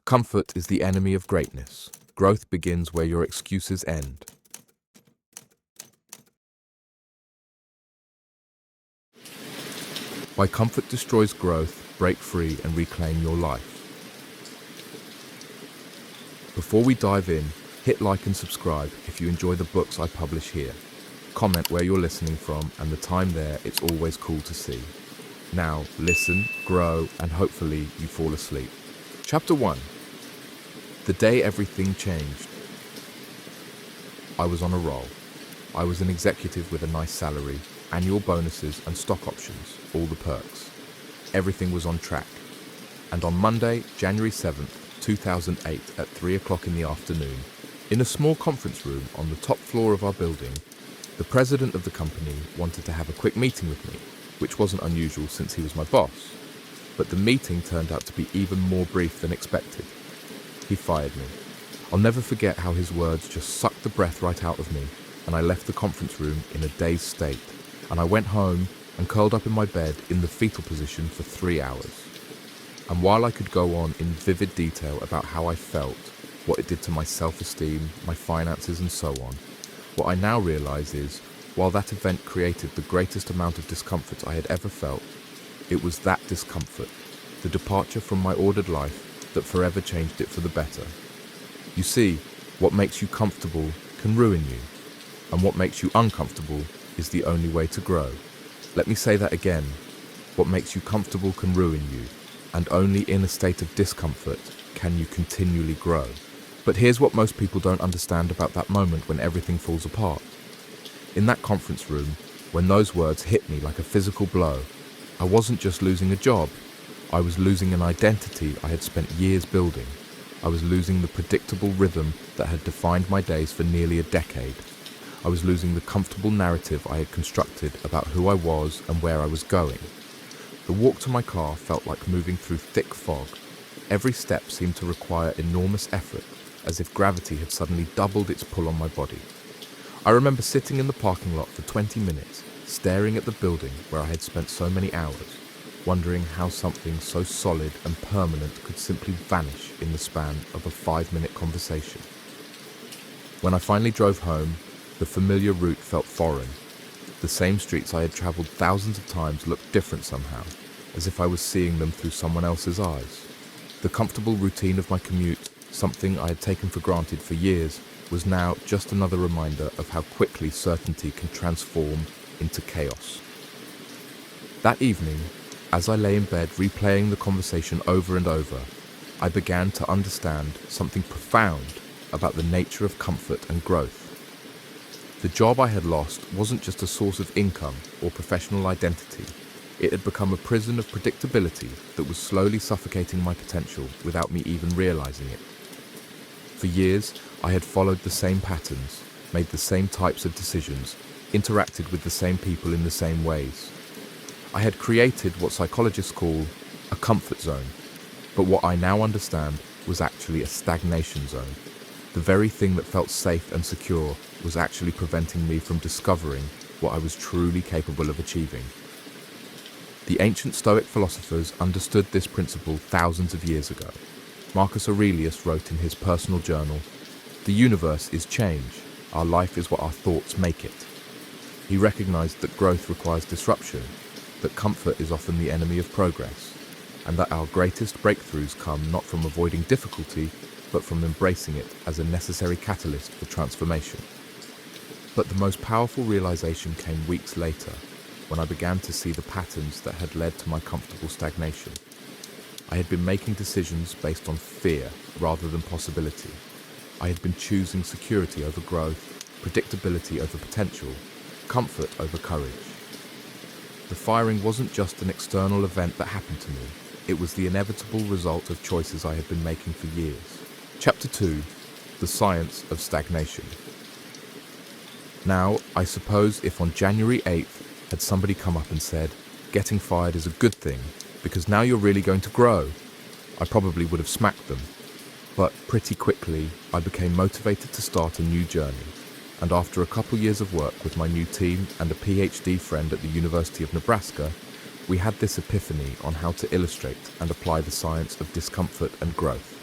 Comfort is the enemy of greatness. Growth begins where your excuses end. Why comfort destroys growth, break free and reclaim your life. Before we dive in, hit like and subscribe if you enjoy the books I publish here. Comment where you're listening from and the time there, it's always cool to see. Now, listen, grow, and hopefully you fall asleep. Chapter 1. The day everything changed. I was on a roll. I was an executive with a nice salary, annual bonuses and stock options, all the perks. Everything was on track. And on Monday, January 7th, 2008 at 3 o'clock in the afternoon, in a small conference room on the top floor of our building, the president of the company wanted to have a quick meeting with me, which wasn't unusual since he was my boss. But the meeting turned out to be even more brief than expected. He fired me. I'll never forget how his words just sucked the breath right out of me, and I left the conference room in a dazed state, and I went home and curled up in my bed in the fetal position for 3 hours. And while I could go on in vivid detail about how I felt, what it did to my self-esteem, my finances and so on, what I now realize is, while that event created the greatest amount of discomfort I had ever felt, it was that discomfort, the departure from my ordered life, that forever changed it for the better. You see, what makes you comfortable can ruin you, and what makes you uncomfortable is the only way to grow. Let me say that again. What makes you comfortable can ruin you, and only in a state of discomfort can you continually grow. But here's what most people don't understand about that moment when everything falls apart. In that conference room, when those words hit me like a physical blow, I wasn't just losing a job. I was losing an identity I had spent years building. I was losing the predictable rhythm that had defined my days for nearly a decade. I was losing the comfortable narrative I had constructed about who I was and where I was going. The walk to my car felt like moving through thick fog. Every step seemed to require enormous effort, as if gravity had suddenly doubled its pull on my body. I remember sitting in the parking lot for 20 minutes, staring at the building where I had spent so many hours, wondering how something so solid and permanent could simply vanish in the span of a 5-minute conversation. When I finally drove home, the familiar route felt foreign. The same streets I had traveled thousands of times looked different somehow, as if I was seeing them through someone else's eyes. The comfortable routine of my commute, something I had taken for granted for years, was now just another reminder of how quickly certainty can transform into chaos. That evening, as I lay in bed replaying the conversation over and over, I began to understand something profound about the nature of comfort and growth. The job I had lost wasn't just a source of income or professional identity. It had become a prison of predictability that was slowly suffocating my potential without me even realizing it. For years, I had followed the same patterns, made the same types of decisions, interacted with the same people in the same ways. I had created what psychologists call a comfort zone, but what I now understand was actually a stagnation zone. The very thing that felt safe and secure was actually preventing me from discovering what I was truly capable of achieving. The ancient Stoic philosophers understood this principle thousands of years ago. Marcus Aurelius wrote in his personal journal, "The universe is change. Our life is what our thoughts make it." He recognized that growth requires disruption, that comfort is often the enemy of progress, and that our greatest breakthroughs come not from avoiding difficulty, but from embracing it as a necessary catalyst for transformation. But the most powerful realization came weeks later, when I began to see the patterns that had led to my comfortable stagnation. I had been making decisions based on fear rather than possibility. I had been choosing security over growth, predictability over potential, comfort over courage. The firing wasn't just an external event that happened to me. It was the inevitable result of choices I had been making for years. Chapter 2. The Science of Stagnation. Now, I suppose if on January 8th had somebody come up and said, "Getting fired is a good thing, because now you're really going to grow," I probably would have smacked them. But pretty quickly, I became motivated to start a new journey. And after a couple years of work with my new team and a PhD friend at the University of Nebraska, we had this epiphany on how to illustrate and apply the science of discomfort and growth.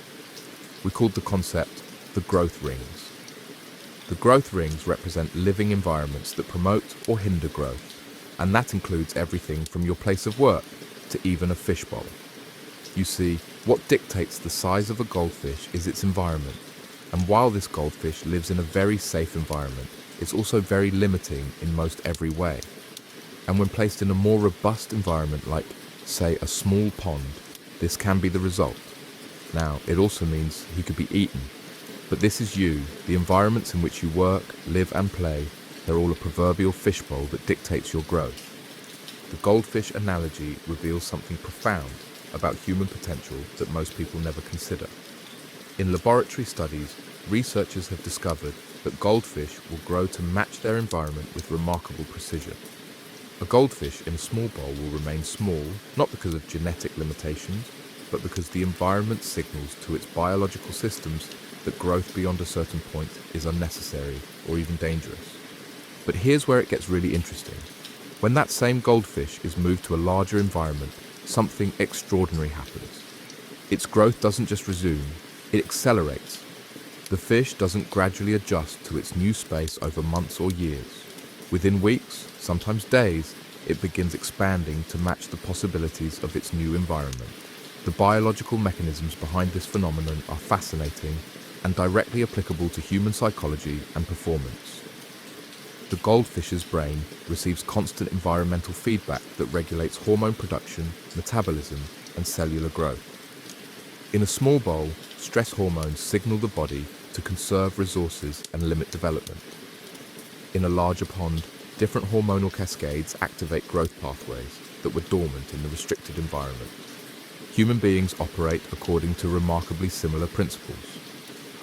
We called the concept the growth rings. The growth rings represent living environments that promote or hinder growth, and that includes everything from your place of work to even a fishbowl. You see, what dictates the size of a goldfish is its environment, and while this goldfish lives in a very safe environment, it's also very limiting in most every way. And when placed in a more robust environment like, say, a small pond, this can be the result. Now, it also means he could be eaten. But this is you, the environments in which you work, live and play, they're all a proverbial fishbowl that dictates your growth. The goldfish analogy reveals something profound about human potential that most people never consider. In laboratory studies, researchers have discovered that goldfish will grow to match their environment with remarkable precision. A goldfish in a small bowl will remain small, not because of genetic limitations, but because the environment signals to its biological systems that growth beyond a certain point is unnecessary or even dangerous. But here's where it gets really interesting. When that same goldfish is moved to a larger environment, something extraordinary happens. Its growth doesn't just resume, it accelerates. The fish doesn't gradually adjust to its new space over months or years. Within weeks, sometimes days, it begins expanding to match the possibilities of its new environment. The biological mechanisms behind this phenomenon are fascinating and directly applicable to human psychology and performance. The goldfish's brain receives constant environmental feedback that regulates hormone production, metabolism, and cellular growth. In a small bowl, stress hormones signal the body to conserve resources and limit development. In a larger pond, different hormonal cascades activate growth pathways that were dormant in the restricted environment. Human beings operate according to remarkably similar principles.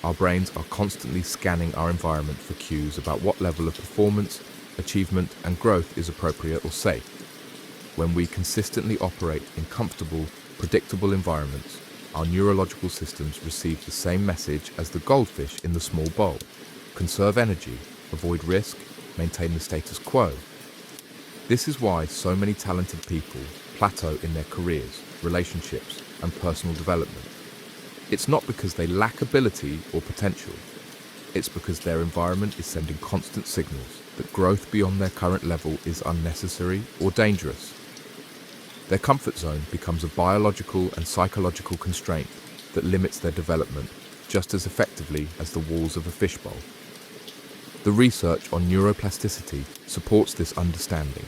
Our brains are constantly scanning our environment for cues about what level of performance, achievement, and growth is appropriate or safe. When we consistently operate in comfortable, predictable environments, our neurological systems receive the same message as the goldfish in the small bowl. Conserve energy, avoid risk, maintain the status quo. This is why so many talented people plateau in their careers, relationships, and personal development. It's not because they lack ability or potential. It's because their environment is sending constant signals that growth beyond their current level is unnecessary or dangerous. Their comfort zone becomes a biological and psychological constraint that limits their development just as effectively as the walls of a fishbowl. The research on neuroplasticity supports this understanding.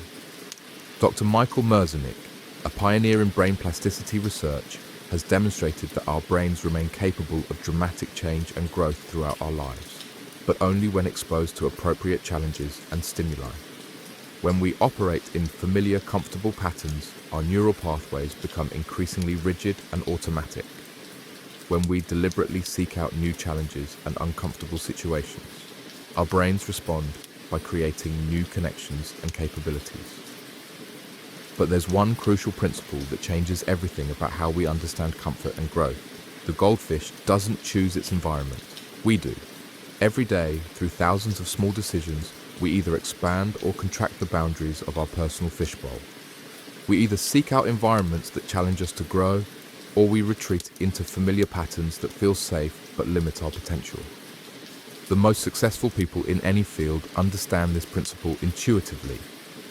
Dr. Michael Merzenich, a pioneer in brain plasticity research, has demonstrated that our brains remain capable of dramatic change and growth throughout our lives, but only when exposed to appropriate challenges and stimuli. When we operate in familiar, comfortable patterns, our neural pathways become increasingly rigid and automatic. When we deliberately seek out new challenges and uncomfortable situations, our brains respond by creating new connections and capabilities. But there's one crucial principle that changes everything about how we understand comfort and growth. The goldfish doesn't choose its environment. We do. Every day, through thousands of small decisions, we either expand or contract the boundaries of our personal fishbowl. We either seek out environments that challenge us to grow, or we retreat into familiar patterns that feel safe but limit our potential. The most successful people in any field understand this principle intuitively.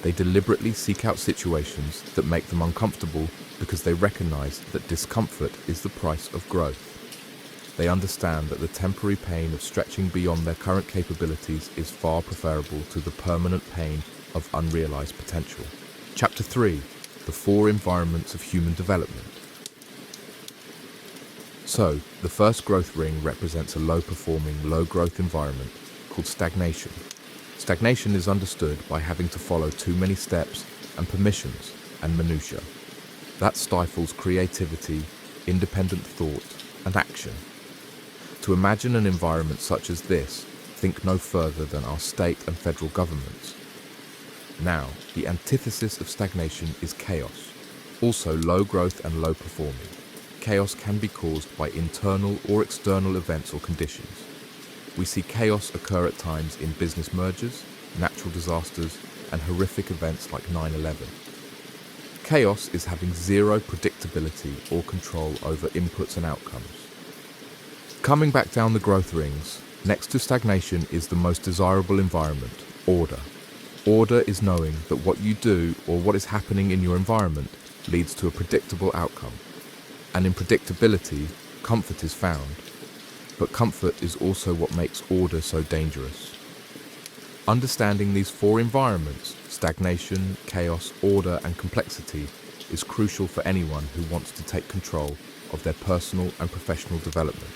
They deliberately seek out situations that make them uncomfortable because they recognize that discomfort is the price of growth. They understand that the temporary pain of stretching beyond their current capabilities is far preferable to the permanent pain of unrealized potential. Chapter 3: The 4 Environments of Human Development. So, the first growth ring represents a low-performing, low-growth environment called stagnation. Stagnation is understood by having to follow too many steps and permissions and minutiae. That stifles creativity, independent thought, and action. To imagine an environment such as this, think no further than our state and federal governments. Now, the antithesis of stagnation is chaos, also low growth and low performing. Chaos can be caused by internal or external events or conditions. We see chaos occur at times in business mergers, natural disasters, and horrific events like 9/11. Chaos is having zero predictability or control over inputs and outcomes. Coming back down the growth rings, next to stagnation is the most desirable environment, order. Order is knowing that what you do or what is happening in your environment leads to a predictable outcome. And in predictability, comfort is found. But comfort is also what makes order so dangerous. Understanding these four environments, stagnation, chaos, order, and complexity, is crucial for anyone who wants to take control of their personal and professional development.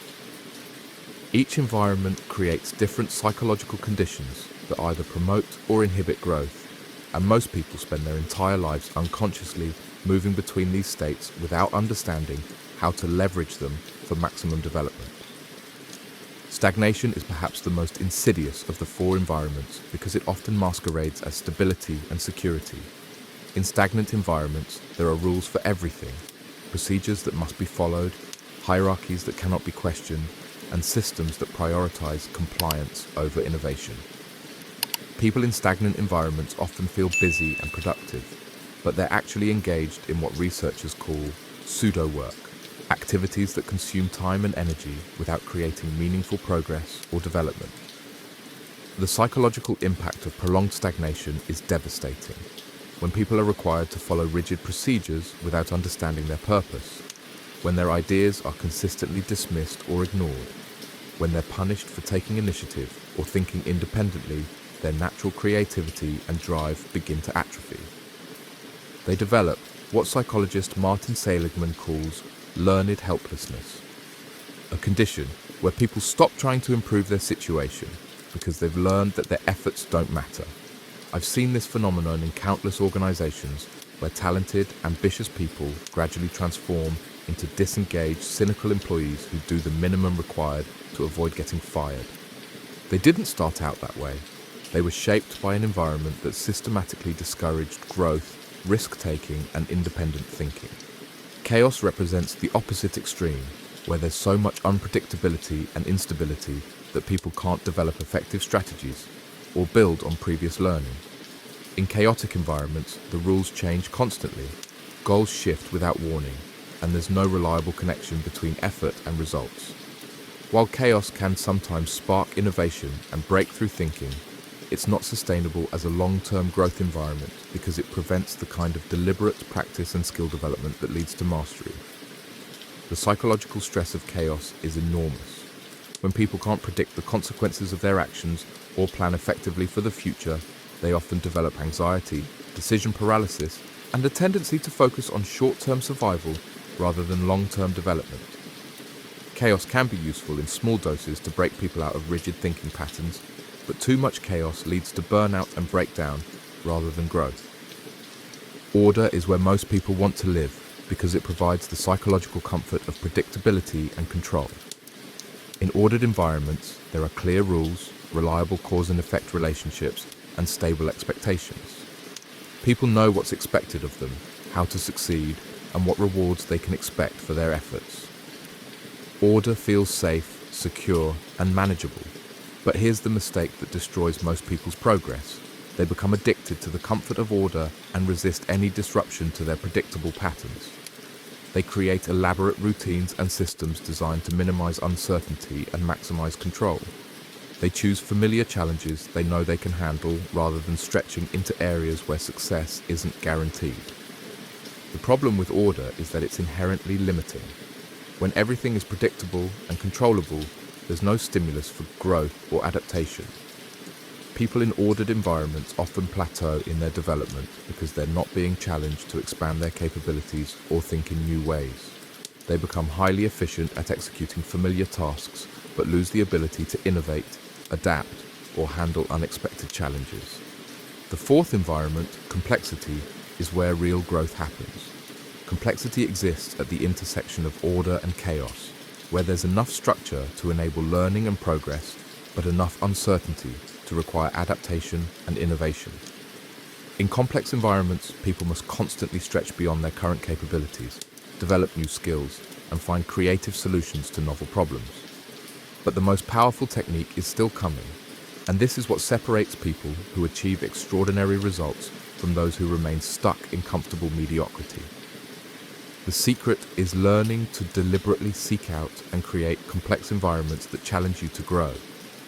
Each environment creates different psychological conditions that either promote or inhibit growth, and most people spend their entire lives unconsciously moving between these states without understanding how to leverage them for maximum development. Stagnation is perhaps the most insidious of the four environments because it often masquerades as stability and security. In stagnant environments, there are rules for everything, procedures that must be followed, hierarchies that cannot be questioned, and systems that prioritize compliance over innovation. People in stagnant environments often feel busy and productive, but they're actually engaged in what researchers call pseudo-work, activities that consume time and energy without creating meaningful progress or development. The psychological impact of prolonged stagnation is devastating. When people are required to follow rigid procedures without understanding their purpose, when their ideas are consistently dismissed or ignored, when they're punished for taking initiative or thinking independently, their natural creativity and drive begin to atrophy. They develop what psychologist Martin Seligman calls learned helplessness, a condition where people stop trying to improve their situation because they've learned that their efforts don't matter. I've seen this phenomenon in countless organizations where talented, ambitious people gradually transform into disengaged, cynical employees who do the minimum required to avoid getting fired. They didn't start out that way. They were shaped by an environment that systematically discouraged growth, risk-taking, and independent thinking. Chaos represents the opposite extreme, where there's so much unpredictability and instability that people can't develop effective strategies or build on previous learning. In chaotic environments, the rules change constantly, goals shift without warning, and there's no reliable connection between effort and results. While chaos can sometimes spark innovation and breakthrough thinking, it's not sustainable as a long-term growth environment because it prevents the kind of deliberate practice and skill development that leads to mastery. The psychological stress of chaos is enormous. When people can't predict the consequences of their actions or plan effectively for the future, they often develop anxiety, decision paralysis, and a tendency to focus on short-term survival rather than long-term development. Chaos can be useful in small doses to break people out of rigid thinking patterns, but too much chaos leads to burnout and breakdown rather than growth. Order is where most people want to live because it provides the psychological comfort of predictability and control. In ordered environments, there are clear rules, reliable cause and effect relationships, and stable expectations. People know what's expected of them, how to succeed, and what rewards they can expect for their efforts. Order feels safe, secure, and manageable. But here's the mistake that destroys most people's progress. They become addicted to the comfort of order and resist any disruption to their predictable patterns. They create elaborate routines and systems designed to minimize uncertainty and maximize control. They choose familiar challenges they know they can handle rather than stretching into areas where success isn't guaranteed. The problem with order is that it's inherently limiting. When everything is predictable and controllable, there's no stimulus for growth or adaptation. People in ordered environments often plateau in their development because they're not being challenged to expand their capabilities or think in new ways. They become highly efficient at executing familiar tasks, but lose the ability to innovate, adapt, or handle unexpected challenges. The fourth environment, complexity, is where real growth happens. Complexity exists at the intersection of order and chaos, where there's enough structure to enable learning and progress, but enough uncertainty to require adaptation and innovation. In complex environments, people must constantly stretch beyond their current capabilities, develop new skills, and find creative solutions to novel problems. But the most powerful technique is still coming, and this is what separates people who achieve extraordinary results from those who remain stuck in comfortable mediocrity. The secret is learning to deliberately seek out and create complex environments that challenge you to grow,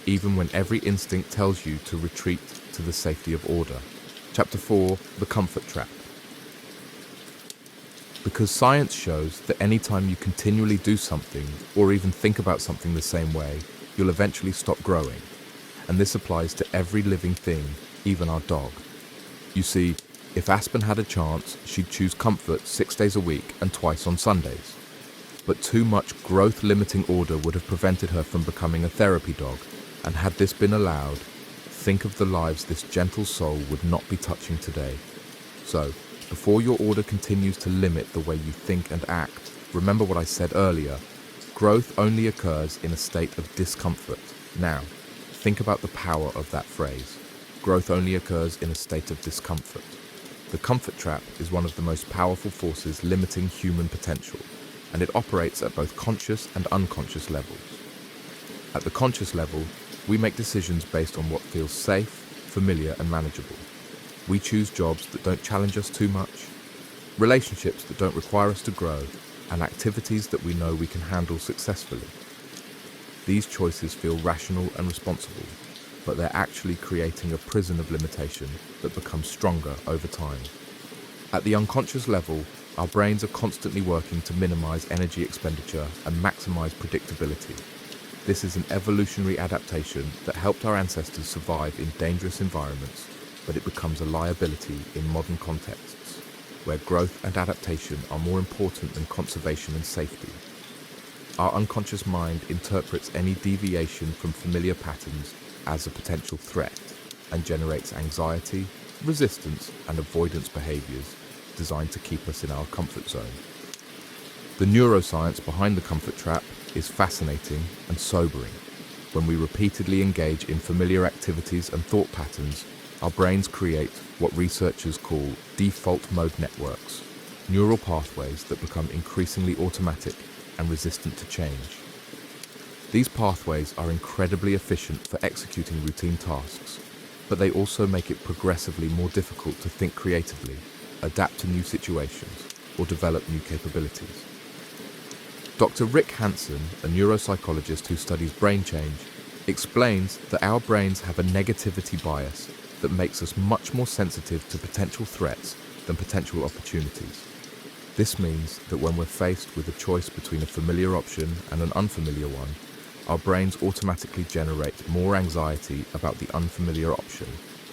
even when every instinct tells you to retreat to the safety of order. Chapter 4, The Comfort Trap. Because science shows that anytime you continually do something or even think about something the same way, you'll eventually stop growing. And this applies to every living thing, even our dog. You see, if Aspen had a chance, she'd choose comfort 6 days a week and twice on Sundays. But too much growth-limiting order would have prevented her from becoming a therapy dog, and had this been allowed, think of the lives this gentle soul would not be touching today. So, before your order continues to limit the way you think and act, remember what I said earlier. Growth only occurs in a state of discomfort. Now, think about the power of that phrase. Growth only occurs in a state of discomfort. The comfort trap is one of the most powerful forces limiting human potential, and it operates at both conscious and unconscious levels. At the conscious level, we make decisions based on what feels safe, familiar, and manageable. We choose jobs that don't challenge us too much, relationships that don't require us to grow, and activities that we know we can handle successfully. These choices feel rational and responsible, but they're actually creating a prison of limitation that becomes stronger over time. At the unconscious level, our brains are constantly working to minimize energy expenditure and maximize predictability. This is an evolutionary adaptation that helped our ancestors survive in dangerous environments, but it becomes a liability in modern contexts, where growth and adaptation are more important than conservation and safety. Our unconscious mind interprets any deviation from familiar patterns as a potential threat and generates anxiety, resistance, and avoidance behaviors designed to keep us in our comfort zone. The neuroscience behind the comfort trap is fascinating and sobering. When we repeatedly engage in familiar activities and thought patterns, our brains create what researchers call default mode networks, neural pathways that become increasingly automatic and resistant to change. These pathways are incredibly efficient for executing routine tasks, but they also make it progressively more difficult to think creatively, adapt to new situations, or develop new capabilities. Dr. Rick Hanson, a neuropsychologist who studies brain change, explains that our brains have a negativity bias that makes us much more sensitive to potential threats than potential opportunities. This means that when we're faced with a choice between a familiar option and an unfamiliar one, our brains automatically generate more anxiety about the unfamiliar option,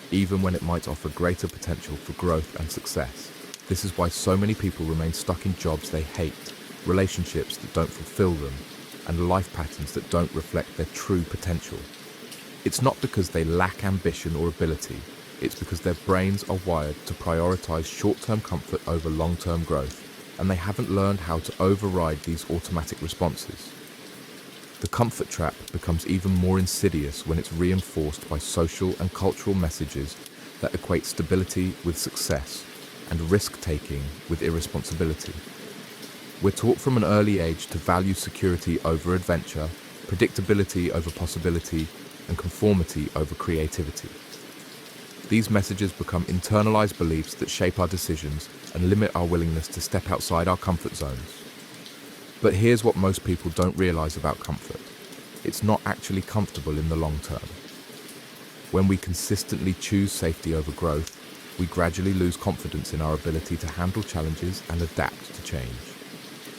even when it might offer greater potential for growth and success. This is why so many people remain stuck in jobs they hate, relationships that don't fulfill them, and life patterns that don't reflect their true potential. It's not because they lack ambition or ability, it's because their brains are wired to prioritize short-term comfort over long-term growth, and they haven't learned how to override these automatic responses. The comfort trap becomes even more insidious when it's reinforced by social and cultural messages that equate stability with success and risk-taking with irresponsibility. We're taught from an early age to value security over adventure, predictability over possibility, and conformity over creativity. These messages become internalized beliefs that shape our decisions and limit our willingness to step outside our comfort zones. But here's what most people don't realize about comfort. It's not actually comfortable in the long term. When we consistently choose safety over growth, we gradually lose confidence in our ability to handle challenges and adapt to change.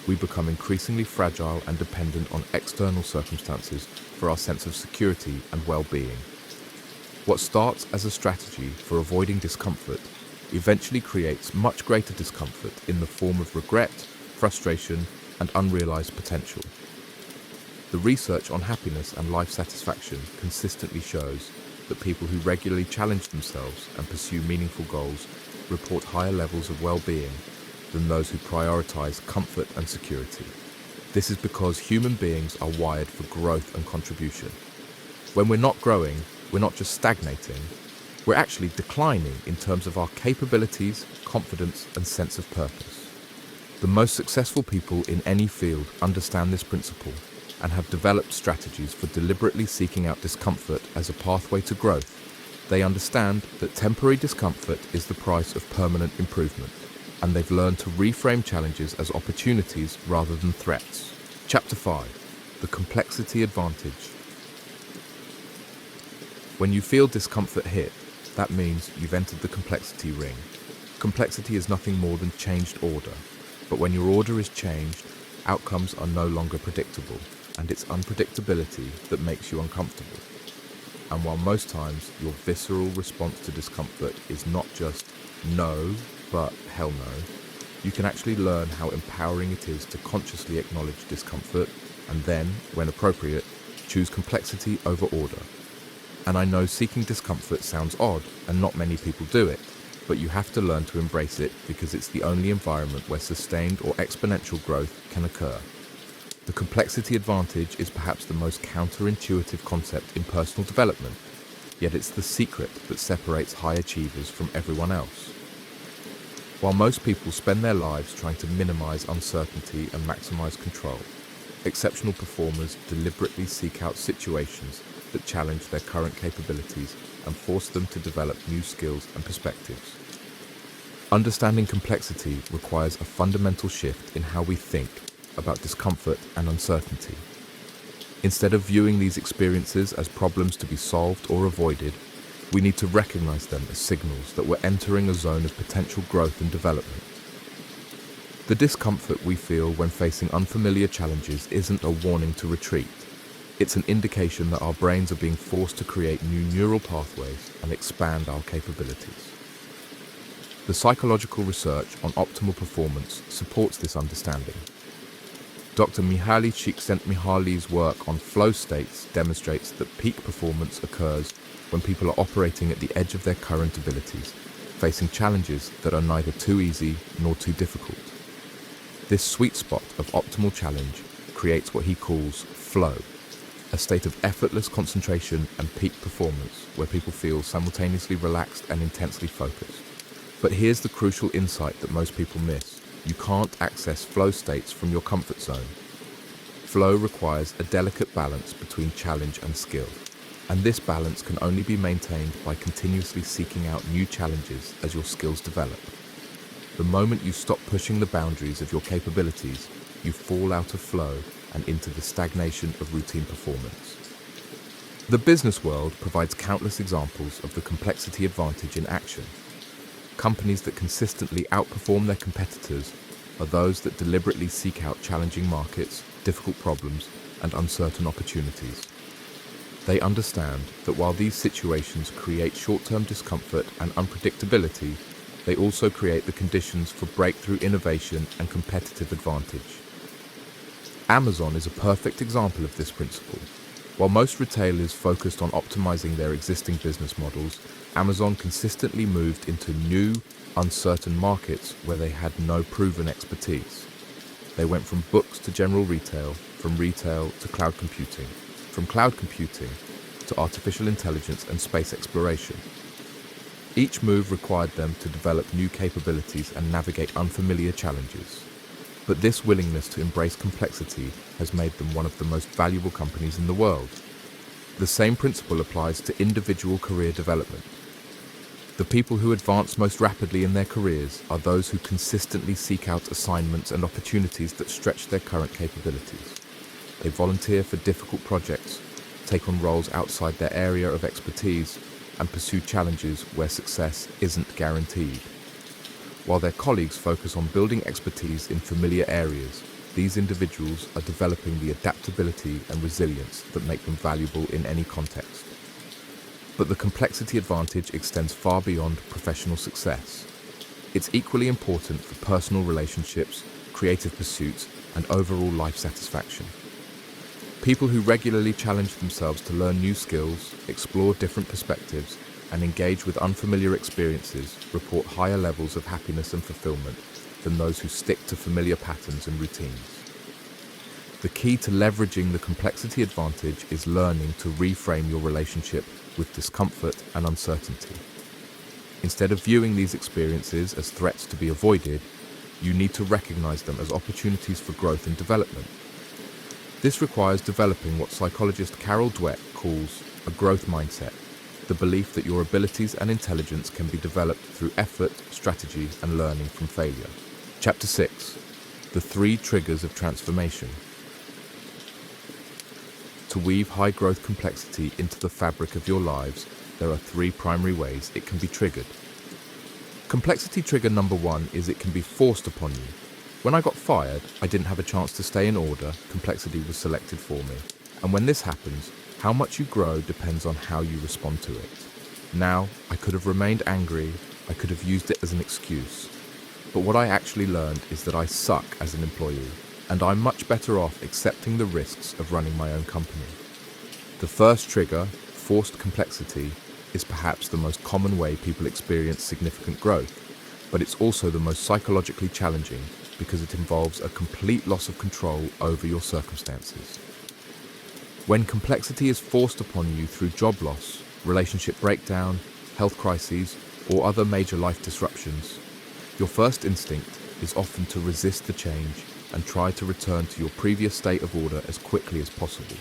We become increasingly fragile and dependent on external circumstances for our sense of security and well-being. What starts as a strategy for avoiding discomfort eventually creates much greater discomfort in the form of regret, frustration, and unrealized potential. The research on happiness and life satisfaction consistently shows that people who regularly challenge themselves and pursue meaningful goals report higher levels of well-being than those who prioritize comfort and security. This is because human beings are wired for growth and contribution. When we're not growing, we're not just stagnating, we're actually declining in terms of our capabilities, confidence, and sense of purpose. The most successful people in any field understand this principle and have developed strategies for deliberately seeking out discomfort as a pathway to growth. They understand that temporary discomfort is the price of permanent improvement. and they've learned to reframe challenges as opportunities rather than threats. Chapter 5. The Complexity Advantage. When you feel discomfort hit, that means you've entered the complexity ring. Complexity is nothing more than changed order, but when your order is changed, outcomes are no longer predictable, and it's unpredictability that makes you uncomfortable. And while most times your visceral response to discomfort is not just no, but hell no, you can actually learn how empowering it is to consciously acknowledge discomfort and then, when appropriate, choose complexity over order. And I know seeking discomfort sounds odd and not many people do it, but you have to learn to embrace it because it's the only environment where sustained or exponential growth can occur. The complexity advantage is perhaps the most counterintuitive concept in personal development, yet it's the secret that separates high achievers from everyone else. While most people spend their lives trying to minimize uncertainty and maximize control, exceptional performers deliberately seek out situations that challenge their current capabilities and force them to develop new skills and perspectives. Understanding complexity requires a fundamental shift in how we think about discomfort and uncertainty. Instead of viewing these experiences as problems to be solved or avoided, we need to recognize them as signals that we're entering a zone of potential growth and development. The discomfort we feel when facing unfamiliar challenges isn't a warning to retreat. It's an indication that our brains are being forced to create new neural pathways and expand our capabilities. The psychological research on optimal performance supports this understanding. Dr. Mihaly Csikszentmihalyi's work on flow states demonstrates that peak performance occurs when people are operating at the edge of their current abilities, facing challenges that are neither too easy nor too difficult. This sweet spot of optimal challenge creates what he calls flow, a state of effortless concentration and peak performance where people feel simultaneously relaxed and intensely focused. But here's the crucial insight that most people miss. You can't access flow states from your comfort zone. Flow requires a delicate balance between challenge and skill, and this balance can only be maintained by continuously seeking out new challenges as your skills develop. The moment you stop pushing the boundaries of your capabilities, you fall out of flow and into the stagnation of routine performance. The business world provides countless examples of the complexity advantage in action. Companies that consistently outperform their competitors are those that deliberately seek out challenging markets, difficult problems, and uncertain opportunities. They understand that while these situations create short-term discomfort and unpredictability, they also create the conditions for breakthrough innovation and competitive advantage. Amazon is a perfect example of this principle. While most retailers focused on optimizing their existing business models, Amazon consistently moved into new, uncertain markets where they had no proven expertise. They went from books to general retail, from retail to cloud computing, from cloud computing to artificial intelligence and space exploration. Each move required them to develop new capabilities and navigate unfamiliar challenges. But this willingness to embrace complexity has made them one of the most valuable companies in the world. The same principle applies to individual career development. The people who advance most rapidly in their careers are those who consistently seek out assignments and opportunities that stretch their current capabilities. They volunteer for difficult projects, take on roles outside their area of expertise, and pursue challenges where success isn't guaranteed. While their colleagues focus on building expertise in familiar areas, these individuals are developing the adaptability and resilience that make them valuable in any context. But the complexity advantage extends far beyond professional success. It's equally important for personal relationships, creative pursuits, and overall life satisfaction. People who regularly challenge themselves to learn new skills, explore different perspectives, and engage with unfamiliar experiences report higher levels of happiness and fulfillment than those who stick to familiar patterns and routines. The key to leveraging the complexity advantage is learning to reframe your relationship with discomfort and uncertainty. Instead of viewing these experiences as threats to be avoided, you need to recognize them as opportunities for growth and development. This requires developing what psychologist Carol Dweck calls a growth mindset, the belief that your abilities and intelligence can be developed through effort, strategy, and learning from failure. Chapter 6. The 3 triggers of transformation. To weave high-growth complexity into the fabric of your lives, there are 3 primary ways it can be triggered. Complexity trigger number 1 is it can be forced upon you. When I got fired, I didn't have a chance to stay in order, complexity was selected for me. And when this happens, how much you grow depends on how you respond to it. Now, I could have remained angry, I could have used it as an excuse. But what I actually learned is that I suck as an employee, and I'm much better off accepting the risks of running my own company. The first trigger, forced complexity, is perhaps the most common way people experience significant growth, but it's also the most psychologically challenging because it involves a complete loss of control over your circumstances. When complexity is forced upon you through job loss, relationship breakdown, health crises, or other major life disruptions, your first instinct is often to resist the change and try to return to your previous state of order as quickly as possible.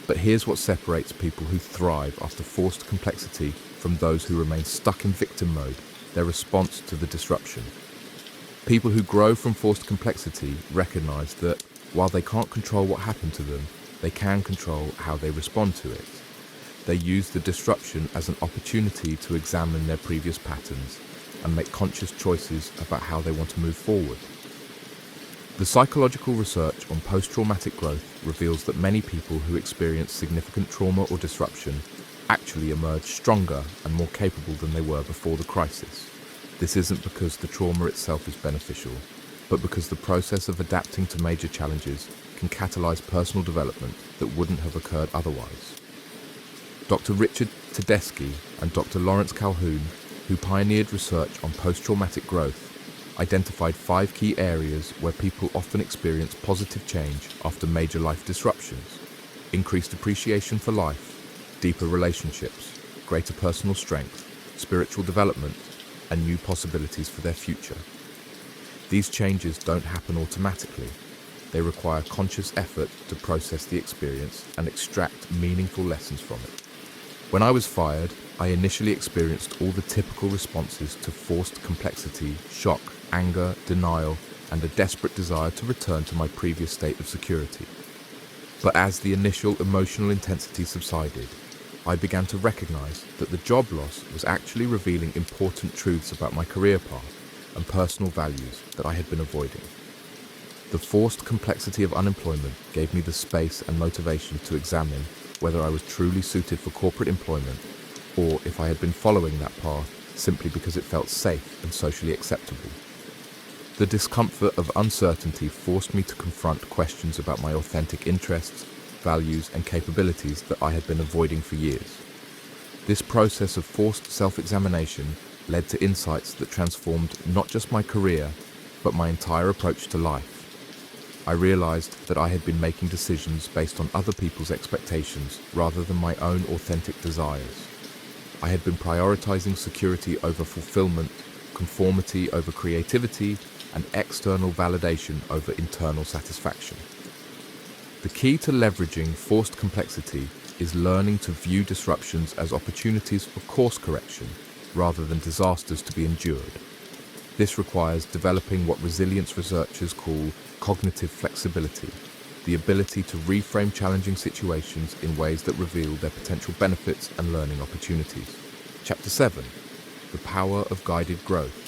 But here's what separates people who thrive after forced complexity from those who remain stuck in victim mode, their response to the disruption. People who grow from forced complexity recognize that while they can't control what happened to them, they can control how they respond to it. They use the disruption as an opportunity to examine their previous patterns and make conscious choices about how they want to move forward. The psychological research on post-traumatic growth reveals that many people who experience significant trauma or disruption actually emerge stronger and more capable than they were before the crisis. This isn't because the trauma itself is beneficial, but because the process of adapting to major challenges can catalyze personal development that wouldn't have occurred otherwise. Dr. Richard Tedeschi and Dr. Lawrence Calhoun, who pioneered research on post-traumatic growth, identified 5 key areas where people often experience positive change after major life disruptions: increased appreciation for life, deeper relationships, greater personal strength, spiritual development, and new possibilities for their future. These changes don't happen automatically. They require conscious effort to process the experience and extract meaningful lessons from it. When I was fired, I initially experienced all the typical responses to forced complexity: shock, anger, denial, and a desperate desire to return to my previous state of security. But as the initial emotional intensity subsided, I began to recognize that the job loss was actually revealing important truths about my career path and personal values that I had been avoiding. The forced complexity of unemployment gave me the space and motivation to examine whether I was truly suited for corporate employment, or if I had been following that path simply because it felt safe and socially acceptable. The discomfort of uncertainty forced me to confront questions about my authentic interests, values, and capabilities that I had been avoiding for years. This process of forced self-examination led to insights that transformed not just my career, but my entire approach to life. I realized that I had been making decisions based on other people's expectations rather than my own authentic desires. I had been prioritizing security over fulfillment, conformity over creativity, and external validation over internal satisfaction. The key to leveraging forced complexity is learning to view disruptions as opportunities for course correction rather than disasters to be endured. This requires developing what resilience researchers call cognitive flexibility, the ability to reframe challenging situations in ways that reveal their potential benefits and learning opportunities. Chapter 7. The Power of Guided Growth.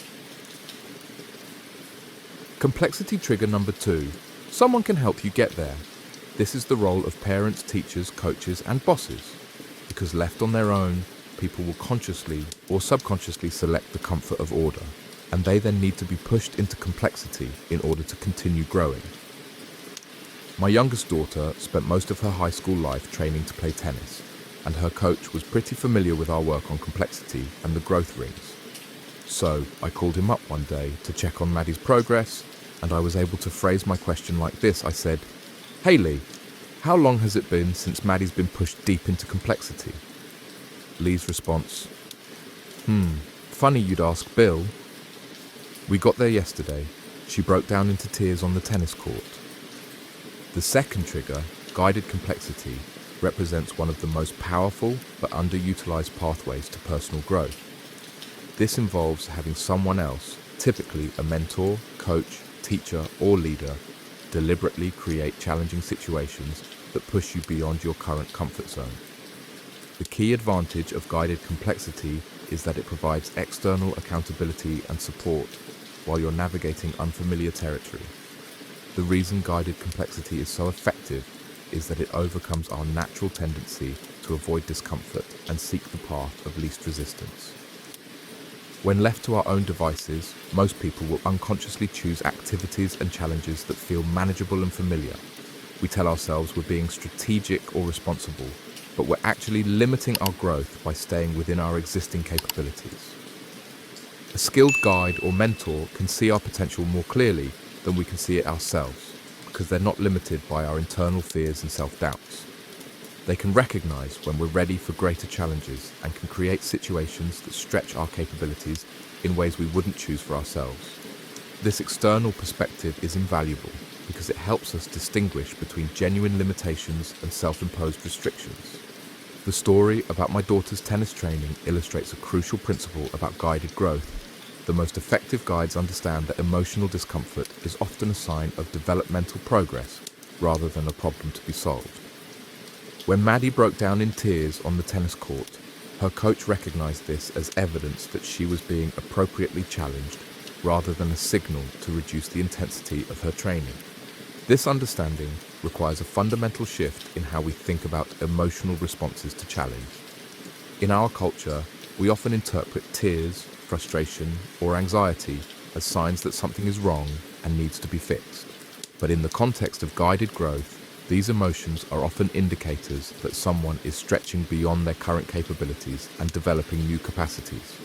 Complexity trigger number 2. Someone can help you get there. This is the role of parents, teachers, coaches, and bosses. Because left on their own, people will consciously or subconsciously select the comfort of order, and they then need to be pushed into complexity in order to continue growing. My youngest daughter spent most of her high school life training to play tennis, and her coach was pretty familiar with our work on complexity and the growth rings. So I called him up one day to check on Maddie's progress, and I was able to phrase my question like this. I said, "Hey Lee, how long has it been since Maddie's been pushed deep into complexity?" Lee's response, funny you'd ask Bill. We got there yesterday. She broke down into tears on the tennis court. The second trigger, guided complexity, represents one of the most powerful but underutilized pathways to personal growth. This involves having someone else, typically a mentor, coach, teacher, or leader, deliberately create challenging situations that push you beyond your current comfort zone. The key advantage of guided complexity is that it provides external accountability and support while you're navigating unfamiliar territory. The reason guided complexity is so effective is that it overcomes our natural tendency to avoid discomfort and seek the path of least resistance. When left to our own devices, most people will unconsciously choose activities and challenges that feel manageable and familiar. We tell ourselves we're being strategic or responsible, but we're actually limiting our growth by staying within our existing capabilities. A skilled guide or mentor can see our potential more clearly than we can see it ourselves, because they're not limited by our internal fears and self-doubts. They can recognize when we're ready for greater challenges and can create situations that stretch our capabilities in ways we wouldn't choose for ourselves. This external perspective is invaluable because it helps us distinguish between genuine limitations and self-imposed restrictions. The story about my daughter's tennis training illustrates a crucial principle about guided growth. The most effective guides understand that emotional discomfort is often a sign of developmental progress rather than a problem to be solved. When Maddie broke down in tears on the tennis court, her coach recognized this as evidence that she was being appropriately challenged rather than a signal to reduce the intensity of her training. This understanding requires a fundamental shift in how we think about emotional responses to challenge. In our culture, we often interpret tears, frustration, or anxiety as signs that something is wrong and needs to be fixed. But in the context of guided growth, these emotions are often indicators that someone is stretching beyond their current capabilities and developing new capacities.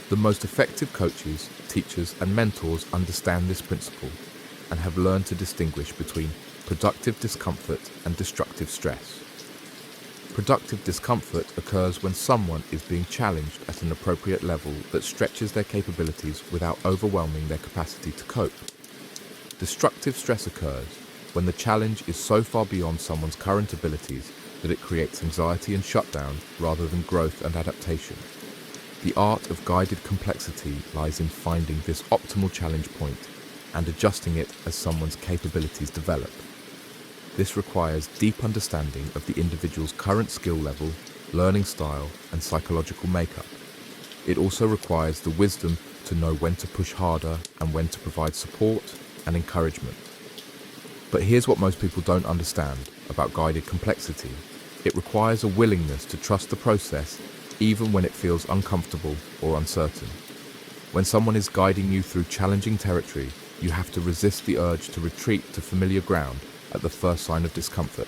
The most effective coaches, teachers, and mentors understand this principle and have learned to distinguish between productive discomfort and destructive stress. Productive discomfort occurs when someone is being challenged at an appropriate level that stretches their capabilities without overwhelming their capacity to cope. Destructive stress occurs when the challenge is so far beyond someone's current abilities that it creates anxiety and shutdown rather than growth and adaptation. The art of guided complexity lies in finding this optimal challenge point and adjusting it as someone's capabilities develop. This requires deep understanding of the individual's current skill level, learning style, and psychological makeup. It also requires the wisdom to know when to push harder and when to provide support and encouragement. But here's what most people don't understand about guided complexity. It requires a willingness to trust the process even when it feels uncomfortable or uncertain. When someone is guiding you through challenging territory, you have to resist the urge to retreat to familiar ground at the first sign of discomfort.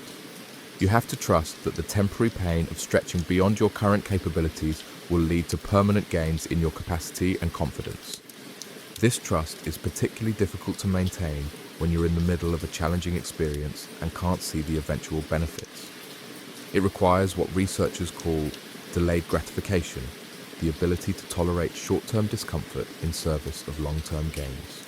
You have to trust that the temporary pain of stretching beyond your current capabilities will lead to permanent gains in your capacity and confidence. This trust is particularly difficult to maintain when you're in the middle of a challenging experience and can't see the eventual benefits. It requires what researchers call delayed gratification, the ability to tolerate short-term discomfort in service of long-term gains.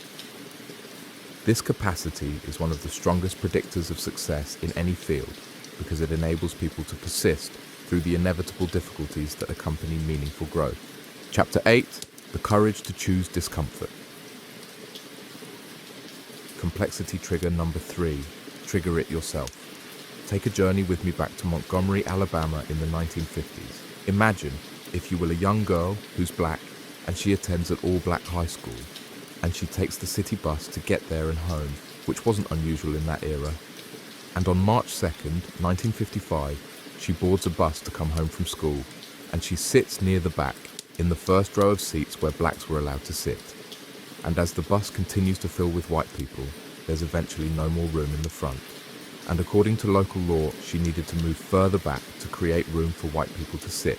This capacity is one of the strongest predictors of success in any field because it enables people to persist through the inevitable difficulties that accompany meaningful growth. Chapter 8, The Courage to Choose Discomfort. Complexity trigger number 3, trigger it yourself. Take a journey with me back to Montgomery, Alabama in the 1950s. Imagine if you were a young girl who's black and she attends an all-black high school and she takes the city bus to get there and home, which wasn't unusual in that era. And on March 2nd, 1955, she boards a bus to come home from school and she sits near the back in the first row of seats where blacks were allowed to sit. And as the bus continues to fill with white people, there's eventually no more room in the front. And according to local law, she needed to move further back to create room for white people to sit.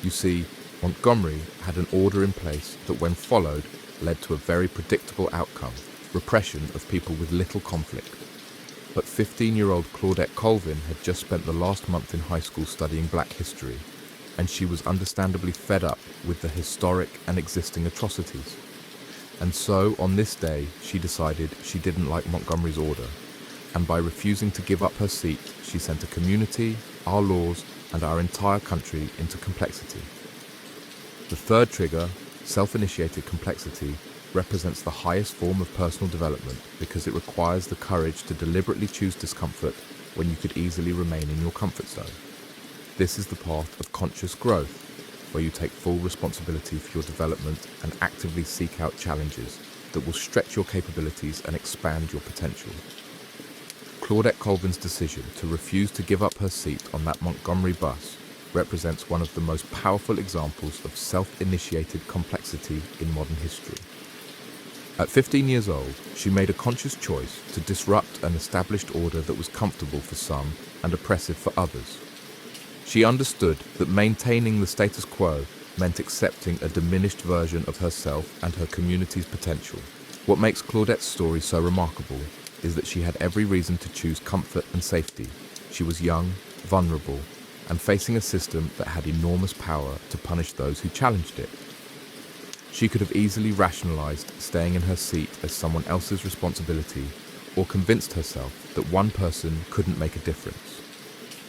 You see, Montgomery had an order in place that, when followed, led to a very predictable outcome: repression of people with little conflict. But 15-year-old Claudette Colvin had just spent the last month in high school studying black history, and she was understandably fed up with the historic and existing atrocities. And so, on this day, she decided she didn't like Montgomery's order. And by refusing to give up her seat, she sent a community, our laws, and our entire country into complexity. The third trigger, self-initiated complexity, represents the highest form of personal development because it requires the courage to deliberately choose discomfort when you could easily remain in your comfort zone. This is the path of conscious growth, where you take full responsibility for your development and actively seek out challenges that will stretch your capabilities and expand your potential. Claudette Colvin's decision to refuse to give up her seat on that Montgomery bus represents one of the most powerful examples of self-initiated complexity in modern history. At 15 years old, she made a conscious choice to disrupt an established order that was comfortable for some and oppressive for others. She understood that maintaining the status quo meant accepting a diminished version of herself and her community's potential. What makes Claudette's story so remarkable is that she had every reason to choose comfort and safety. She was young, vulnerable, and facing a system that had enormous power to punish those who challenged it. She could have easily rationalized staying in her seat as someone else's responsibility, or convinced herself that one person couldn't make a difference.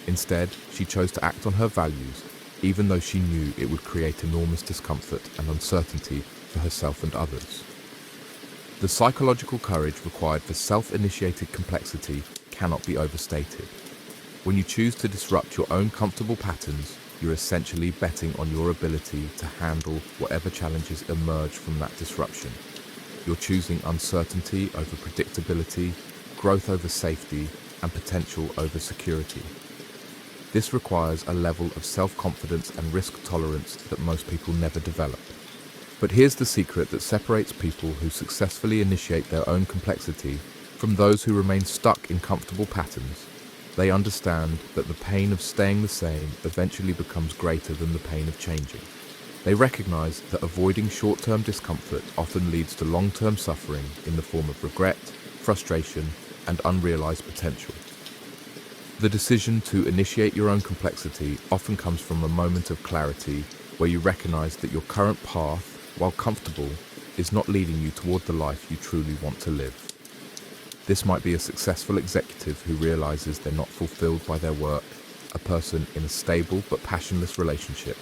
Instead, she chose to act on her values, even though she knew it would create enormous discomfort and uncertainty for herself and others. The psychological courage required for self-initiated complexity cannot be overstated. When you choose to disrupt your own comfortable patterns, you're essentially betting on your ability to handle whatever challenges emerge from that disruption. You're choosing uncertainty over predictability, growth over safety, and potential over security. This requires a level of self-confidence and risk tolerance that most people never develop. But here's the secret that separates people who successfully initiate their own complexity from those who remain stuck in comfortable patterns. They understand that the pain of staying the same eventually becomes greater than the pain of changing. They recognize that avoiding short-term discomfort often leads to long-term suffering in the form of regret, frustration, and unrealized potential. The decision to initiate your own complexity often comes from a moment of clarity where you recognize that your current path, while comfortable, is not leading you toward the life you truly want to live. This might be a successful executive who realizes they're not fulfilled by their work, a person in a stable but passionless relationship,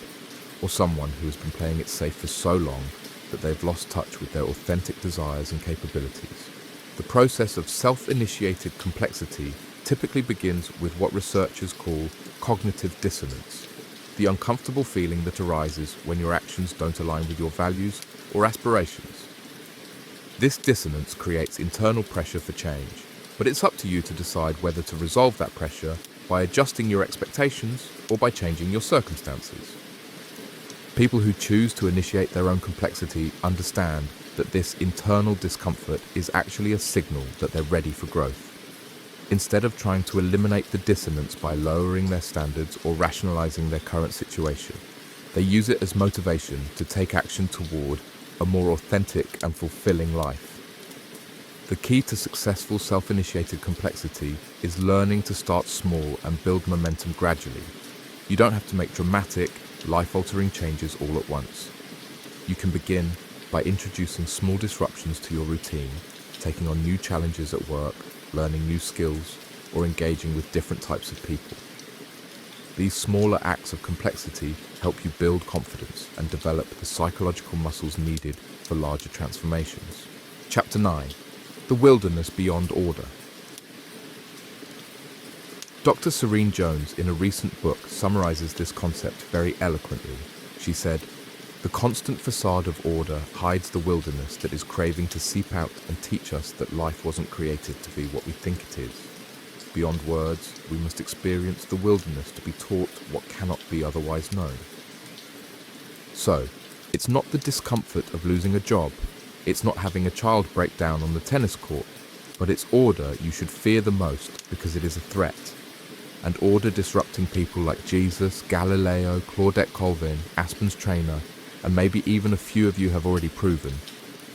or someone who has been playing it safe for so long that they've lost touch with their authentic desires and capabilities. The process of self-initiated complexity typically begins with what researchers call cognitive dissonance, the uncomfortable feeling that arises when your actions don't align with your values or aspirations. This dissonance creates internal pressure for change, but it's up to you to decide whether to resolve that pressure by adjusting your expectations or by changing your circumstances. People who choose to initiate their own complexity understand that this internal discomfort is actually a signal that they're ready for growth. Instead of trying to eliminate the dissonance by lowering their standards or rationalizing their current situation, they use it as motivation to take action toward a more authentic and fulfilling life. The key to successful self-initiated complexity is learning to start small and build momentum gradually. You don't have to make dramatic, life-altering changes all at once. You can begin by introducing small disruptions to your routine, taking on new challenges at work, learning new skills, or engaging with different types of people. These smaller acts of complexity help you build confidence and develop the psychological muscles needed for larger transformations. Chapter 9. The Wilderness Beyond Order. Dr. Serene Jones, in a recent book, summarizes this concept very eloquently. She said, "The constant facade of order hides the wilderness that is craving to seep out and teach us that life wasn't created to be what we think it is. Beyond words, we must experience the wilderness to be taught what cannot be otherwise known." So, it's not the discomfort of losing a job, it's not having a child break down on the tennis court, but it's order you should fear the most because it is a threat. And order disrupting people like Jesus, Galileo, Claudette Colvin, Aspen's trainer, and maybe even a few of you have already proven,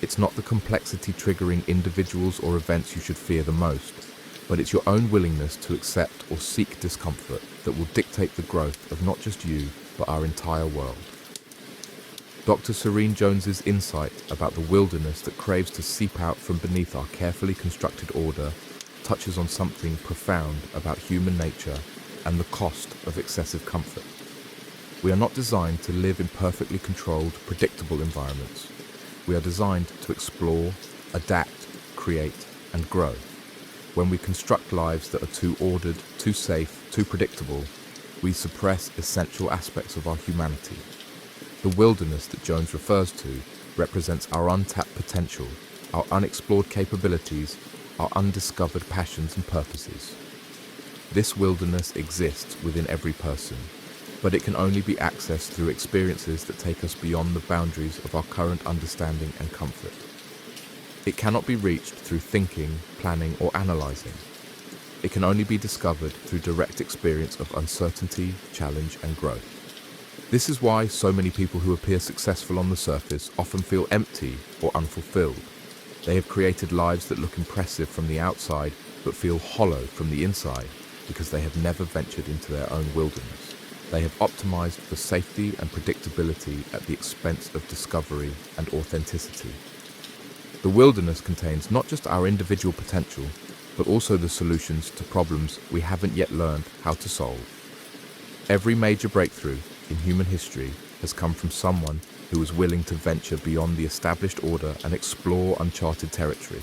it's not the complexity triggering individuals or events you should fear the most, but it's your own willingness to accept or seek discomfort that will dictate the growth of not just you, but our entire world. Dr. Serene Jones's insight about the wilderness that craves to seep out from beneath our carefully constructed order touches on something profound about human nature and the cost of excessive comfort. We are not designed to live in perfectly controlled, predictable environments. We are designed to explore, adapt, create, and grow. When we construct lives that are too ordered, too safe, too predictable, we suppress essential aspects of our humanity. The wilderness that Jones refers to represents our untapped potential, our unexplored capabilities, our undiscovered passions and purposes. This wilderness exists within every person, but it can only be accessed through experiences that take us beyond the boundaries of our current understanding and comfort. It cannot be reached through thinking, planning, or analyzing. It can only be discovered through direct experience of uncertainty, challenge, and growth. This is why so many people who appear successful on the surface often feel empty or unfulfilled. They have created lives that look impressive from the outside but feel hollow from the inside because they have never ventured into their own wilderness. They have optimized for safety and predictability at the expense of discovery and authenticity. The wilderness contains not just our individual potential, but also the solutions to problems we haven't yet learned how to solve. Every major breakthrough in human history has come from someone who was willing to venture beyond the established order and explore uncharted territory.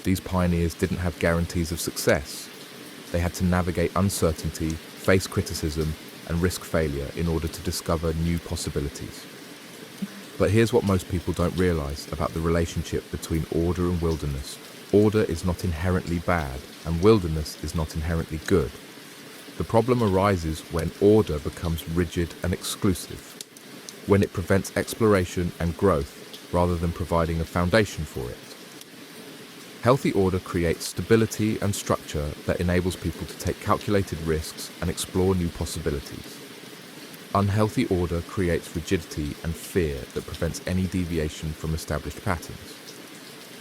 These pioneers didn't have guarantees of success. They had to navigate uncertainty, face criticism, and risk failure in order to discover new possibilities. But here's what most people don't realize about the relationship between order and wilderness. Order is not inherently bad, and wilderness is not inherently good. The problem arises when order becomes rigid and exclusive, when it prevents exploration and growth rather than providing a foundation for it. Healthy order creates stability and structure that enables people to take calculated risks and explore new possibilities. Unhealthy order creates rigidity and fear that prevents any deviation from established patterns.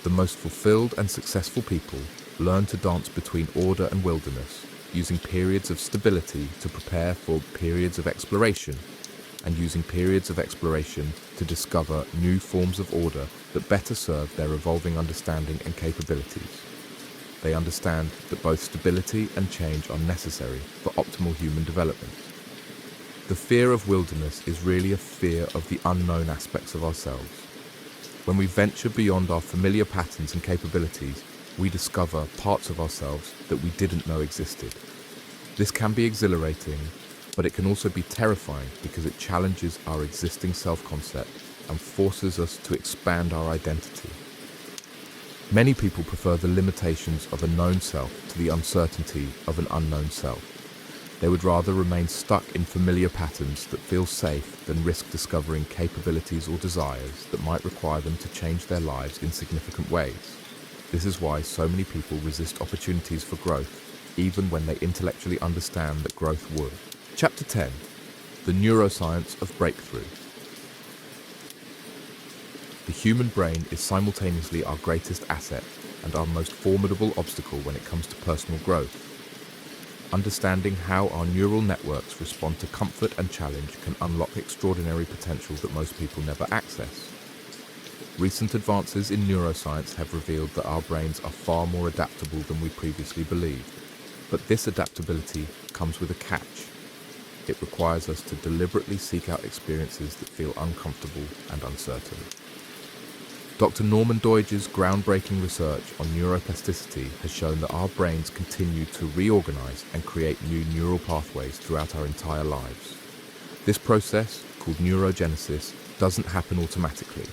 The most fulfilled and successful people learn to dance between order and wilderness, using periods of stability to prepare for periods of exploration, and using periods of exploration to discover new forms of order that better serve their evolving understanding and capabilities. They understand that both stability and change are necessary for optimal human development. The fear of wilderness is really a fear of the unknown aspects of ourselves. When we venture beyond our familiar patterns and capabilities, we discover parts of ourselves that we didn't know existed. This can be exhilarating, but it can also be terrifying because it challenges our existing self-concept and forces us to expand our identity. Many people prefer the limitations of a known self to the uncertainty of an unknown self. They would rather remain stuck in familiar patterns that feel safe than risk discovering capabilities or desires that might require them to change their lives in significant ways. This is why so many people resist opportunities for growth, even when they intellectually understand that growth would. Chapter 10. The neuroscience of breakthrough. The human brain is simultaneously our greatest asset and our most formidable obstacle when it comes to personal growth. Understanding how our neural networks respond to comfort and challenge can unlock extraordinary potential that most people never access. Recent advances in neuroscience have revealed that our brains are far more adaptable than we previously believed. But this adaptability comes with a catch. It requires us to deliberately seek out experiences that feel uncomfortable and uncertain. Dr. Norman Doidge's groundbreaking research on neuroplasticity has shown that our brains continue to reorganize and create new neural pathways throughout our entire lives. This process, called neurogenesis, doesn't happen automatically.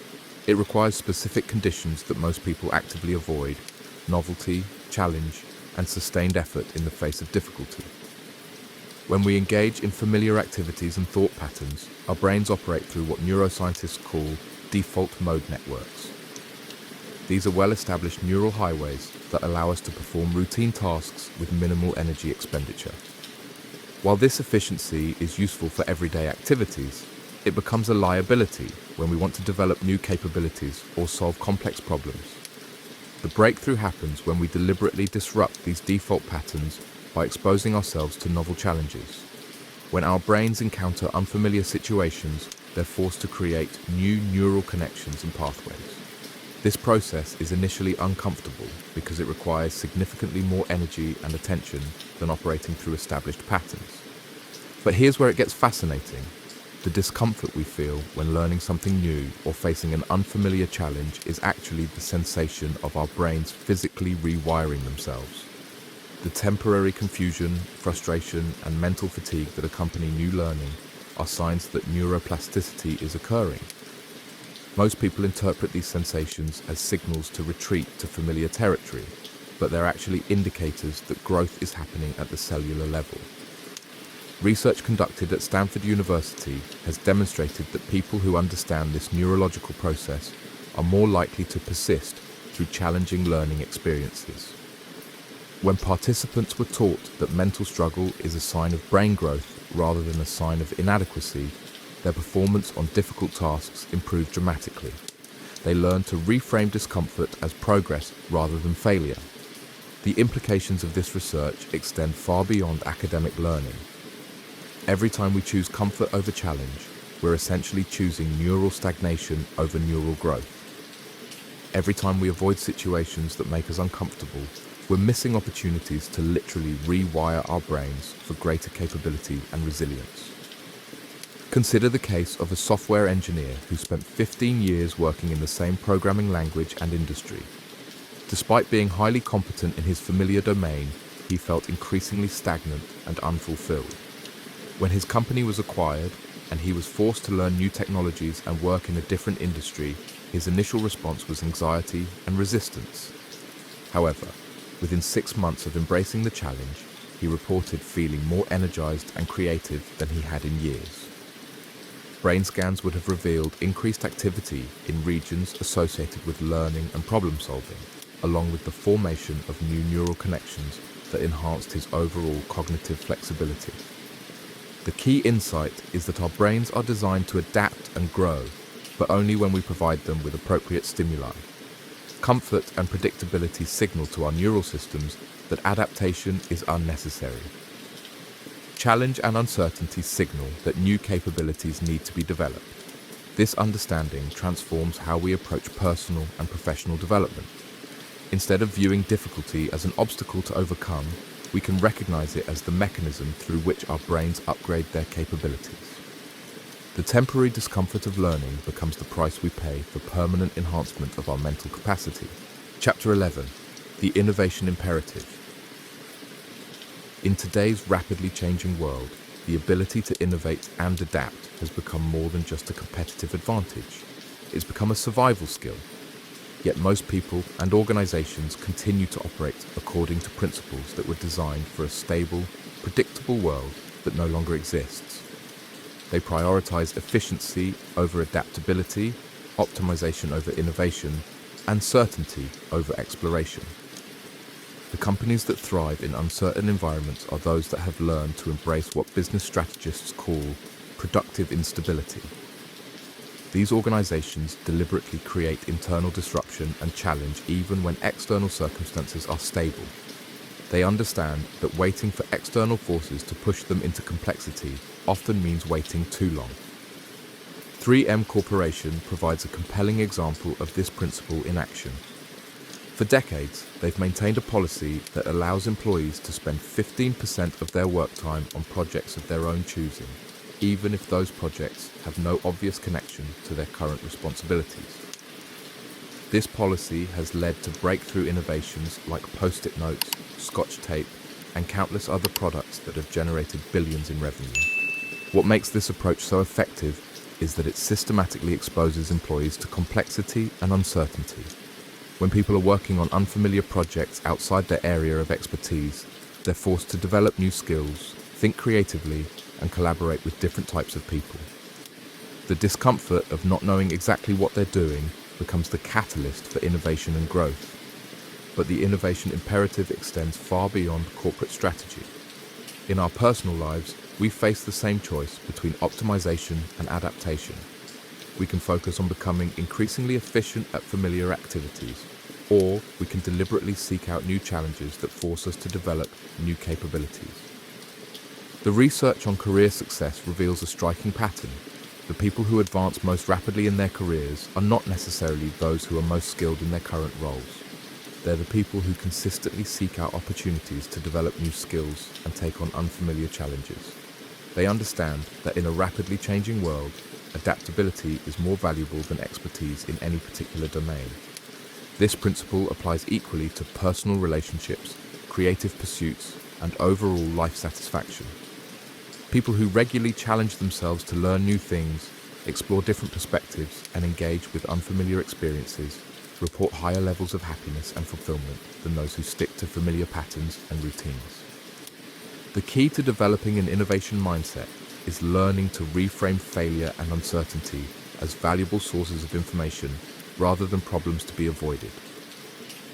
It requires specific conditions that most people actively avoid: novelty, challenge, and sustained effort in the face of difficulty. When we engage in familiar activities and thought patterns, our brains operate through what neuroscientists call default mode networks. These are well-established neural highways that allow us to perform routine tasks with minimal energy expenditure. While this efficiency is useful for everyday activities, it becomes a liability when we want to develop new capabilities or solve complex problems. The breakthrough happens when we deliberately disrupt these default patterns by exposing ourselves to novel challenges. When our brains encounter unfamiliar situations, they're forced to create new neural connections and pathways. This process is initially uncomfortable because it requires significantly more energy and attention than operating through established patterns. But here's where it gets fascinating. The discomfort we feel when learning something new or facing an unfamiliar challenge is actually the sensation of our brains physically rewiring themselves. The temporary confusion, frustration, and mental fatigue that accompany new learning are signs that neuroplasticity is occurring. Most people interpret these sensations as signals to retreat to familiar territory, but they're actually indicators that growth is happening at the cellular level. Research conducted at Stanford University has demonstrated that people who understand this neurological process are more likely to persist through challenging learning experiences. When participants were taught that mental struggle is a sign of brain growth rather than a sign of inadequacy, their performance on difficult tasks improved dramatically. They learned to reframe discomfort as progress rather than failure. The implications of this research extend far beyond academic learning. Every time we choose comfort over challenge, we're essentially choosing neural stagnation over neural growth. Every time we avoid situations that make us uncomfortable, we're missing opportunities to literally rewire our brains for greater capability and resilience. Consider the case of a software engineer who spent 15 years working in the same programming language and industry. Despite being highly competent in his familiar domain, he felt increasingly stagnant and unfulfilled. When his company was acquired and he was forced to learn new technologies and work in a different industry, his initial response was anxiety and resistance. However, within 6 months of embracing the challenge, he reported feeling more energized and creative than he had in years. Brain scans would have revealed increased activity in regions associated with learning and problem solving, along with the formation of new neural connections that enhanced his overall cognitive flexibility. The key insight is that our brains are designed to adapt and grow, but only when we provide them with appropriate stimuli. Comfort and predictability signal to our neural systems that adaptation is unnecessary. Challenge and uncertainty signal that new capabilities need to be developed. This understanding transforms how we approach personal and professional development. Instead of viewing difficulty as an obstacle to overcome, we can recognize it as the mechanism through which our brains upgrade their capabilities. The temporary discomfort of learning becomes the price we pay for permanent enhancement of our mental capacity. Chapter 11. The Innovation Imperative. In today's rapidly changing world, the ability to innovate and adapt has become more than just a competitive advantage. It's become a survival skill. Yet most people and organizations continue to operate according to principles that were designed for a stable, predictable world that no longer exists. They prioritize efficiency over adaptability, optimization over innovation, and certainty over exploration. The companies that thrive in uncertain environments are those that have learned to embrace what business strategists call productive instability. These organizations deliberately create internal disruption and challenge even when external circumstances are stable. They understand that waiting for external forces to push them into complexity often means waiting too long. 3M Corporation provides a compelling example of this principle in action. For decades, they've maintained a policy that allows employees to spend 15% of their work time on projects of their own choosing, even if those projects have no obvious connection to their current responsibilities. This policy has led to breakthrough innovations like Post-it notes, Scotch tape, and countless other products that have generated billions in revenue. What makes this approach so effective is that it systematically exposes employees to complexity and uncertainty. When people are working on unfamiliar projects outside their area of expertise, they're forced to develop new skills, think creatively, and collaborate with different types of people. The discomfort of not knowing exactly what they're doing becomes the catalyst for innovation and growth. But the innovation imperative extends far beyond corporate strategy. In our personal lives, we face the same choice between optimization and adaptation. We can focus on becoming increasingly efficient at familiar activities, or we can deliberately seek out new challenges that force us to develop new capabilities. The research on career success reveals a striking pattern. The people who advance most rapidly in their careers are not necessarily those who are most skilled in their current roles. They're the people who consistently seek out opportunities to develop new skills and take on unfamiliar challenges. They understand that in a rapidly changing world, adaptability is more valuable than expertise in any particular domain. This principle applies equally to personal relationships, creative pursuits, and overall life satisfaction. People who regularly challenge themselves to learn new things, explore different perspectives, and engage with unfamiliar experiences report higher levels of happiness and fulfillment than those who stick to familiar patterns and routines. The key to developing an innovation mindset is learning to reframe failure and uncertainty as valuable sources of information rather than problems to be avoided.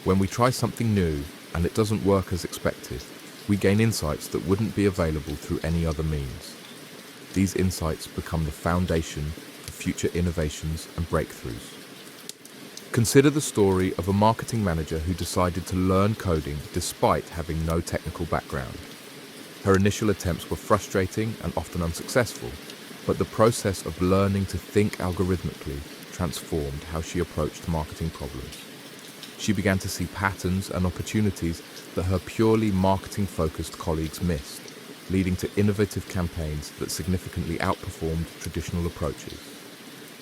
When we try something new and it doesn't work as expected, we gain insights that wouldn't be available through any other means. These insights become the foundation for future innovations and breakthroughs. Consider the story of a marketing manager who decided to learn coding despite having no technical background. Her initial attempts were frustrating and often unsuccessful, but the process of learning to think algorithmically transformed how she approached marketing problems. She began to see patterns and opportunities that her purely marketing-focused colleagues missed, leading to innovative campaigns that significantly outperformed traditional approaches.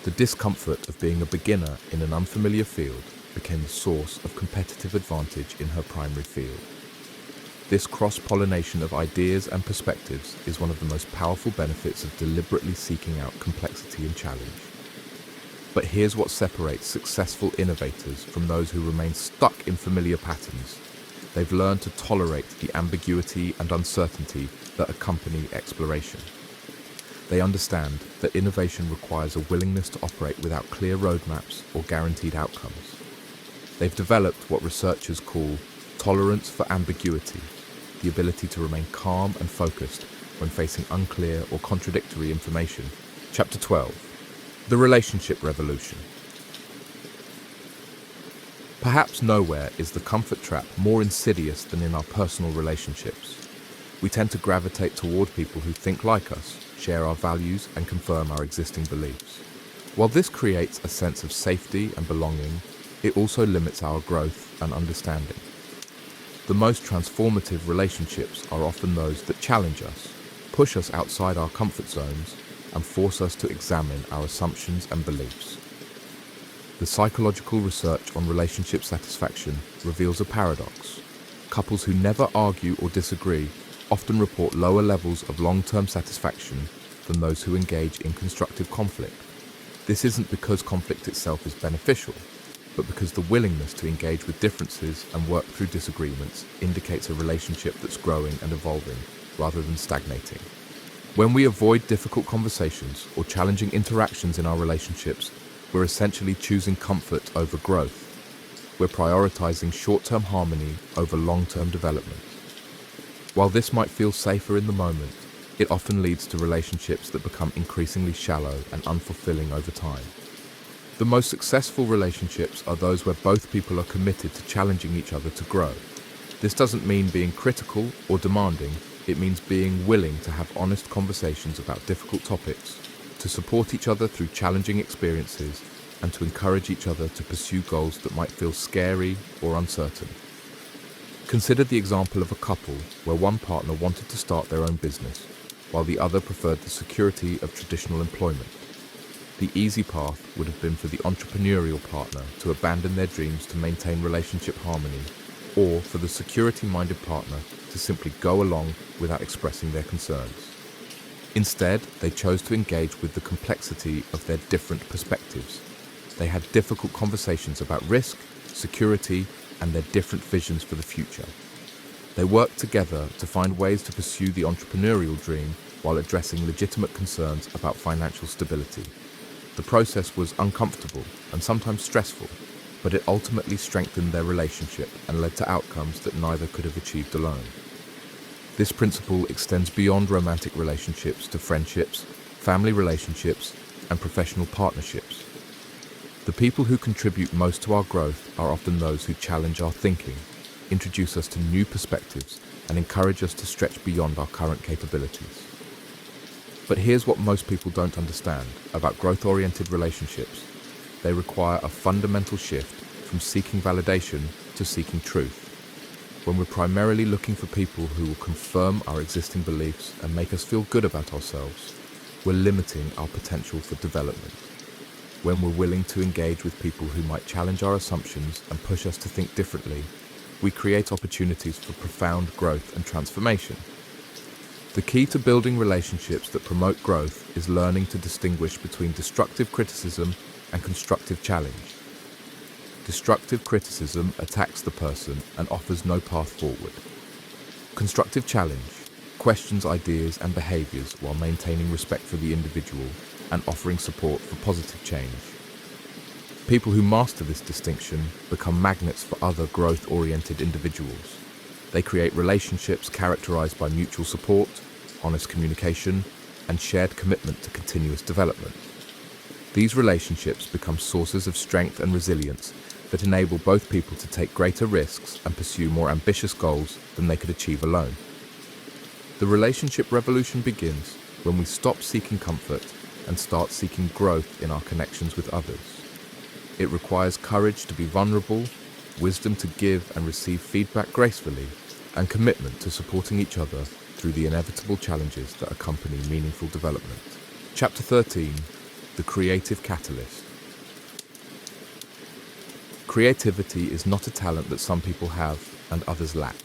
The discomfort of being a beginner in an unfamiliar field became the source of competitive advantage in her primary field. This cross-pollination of ideas and perspectives is one of the most powerful benefits of deliberately seeking out complexity and challenge. But here's what separates successful innovators from those who remain stuck in familiar patterns. They've learned to tolerate the ambiguity and uncertainty that accompany exploration. They understand that innovation requires a willingness to operate without clear roadmaps or guaranteed outcomes. They've developed what researchers call tolerance for ambiguity, the ability to remain calm and focused when facing unclear or contradictory information. Chapter 12. The Relationship Revolution. Perhaps nowhere is the comfort trap more insidious than in our personal relationships. We tend to gravitate toward people who think like us, share our values, and confirm our existing beliefs. While this creates a sense of safety and belonging, it also limits our growth and understanding. The most transformative relationships are often those that challenge us, push us outside our comfort zones, and force us to examine our assumptions and beliefs. The psychological research on relationship satisfaction reveals a paradox. Couples who never argue or disagree often report lower levels of long-term satisfaction than those who engage in constructive conflict. This isn't because conflict itself is beneficial, but because the willingness to engage with differences and work through disagreements indicates a relationship that's growing and evolving rather than stagnating. When we avoid difficult conversations or challenging interactions in our relationships, we're essentially choosing comfort over growth. We're prioritizing short-term harmony over long-term development. While this might feel safer in the moment, it often leads to relationships that become increasingly shallow and unfulfilling over time. The most successful relationships are those where both people are committed to challenging each other to grow. This doesn't mean being critical or demanding. It means being willing to have honest conversations about difficult topics, to support each other through challenging experiences, and to encourage each other to pursue goals that might feel scary or uncertain. Consider the example of a couple where one partner wanted to start their own business, while the other preferred the security of traditional employment. The easy path would have been for the entrepreneurial partner to abandon their dreams to maintain relationship harmony, or for the security-minded partner to simply go along without expressing their concerns. Instead, they chose to engage with the complexity of their different perspectives. They had difficult conversations about risk, security, and their different visions for the future. They worked together to find ways to pursue the entrepreneurial dream while addressing legitimate concerns about financial stability. The process was uncomfortable and sometimes stressful, but it ultimately strengthened their relationship and led to outcomes that neither could have achieved alone. This principle extends beyond romantic relationships to friendships, family relationships, and professional partnerships. The people who contribute most to our growth are often those who challenge our thinking, introduce us to new perspectives, and encourage us to stretch beyond our current capabilities. But here's what most people don't understand about growth-oriented relationships. They require a fundamental shift from seeking validation to seeking truth. When we're primarily looking for people who will confirm our existing beliefs and make us feel good about ourselves, we're limiting our potential for development. When we're willing to engage with people who might challenge our assumptions and push us to think differently, we create opportunities for profound growth and transformation. The key to building relationships that promote growth is learning to distinguish between destructive criticism and constructive challenge. Destructive criticism attacks the person and offers no path forward. Constructive challenge questions ideas and behaviors while maintaining respect for the individual and offering support for positive change. People who master this distinction become magnets for other growth-oriented individuals. They create relationships characterized by mutual support, honest communication, and shared commitment to continuous development. These relationships become sources of strength and resilience that enable both people to take greater risks and pursue more ambitious goals than they could achieve alone. The relationship revolution begins when we stop seeking comfort and start seeking growth in our connections with others. It requires courage to be vulnerable, wisdom to give and receive feedback gracefully, and commitment to supporting each other through the inevitable challenges that accompany meaningful development. Chapter 13: The Creative Catalyst. Creativity is not a talent that some people have and others lack.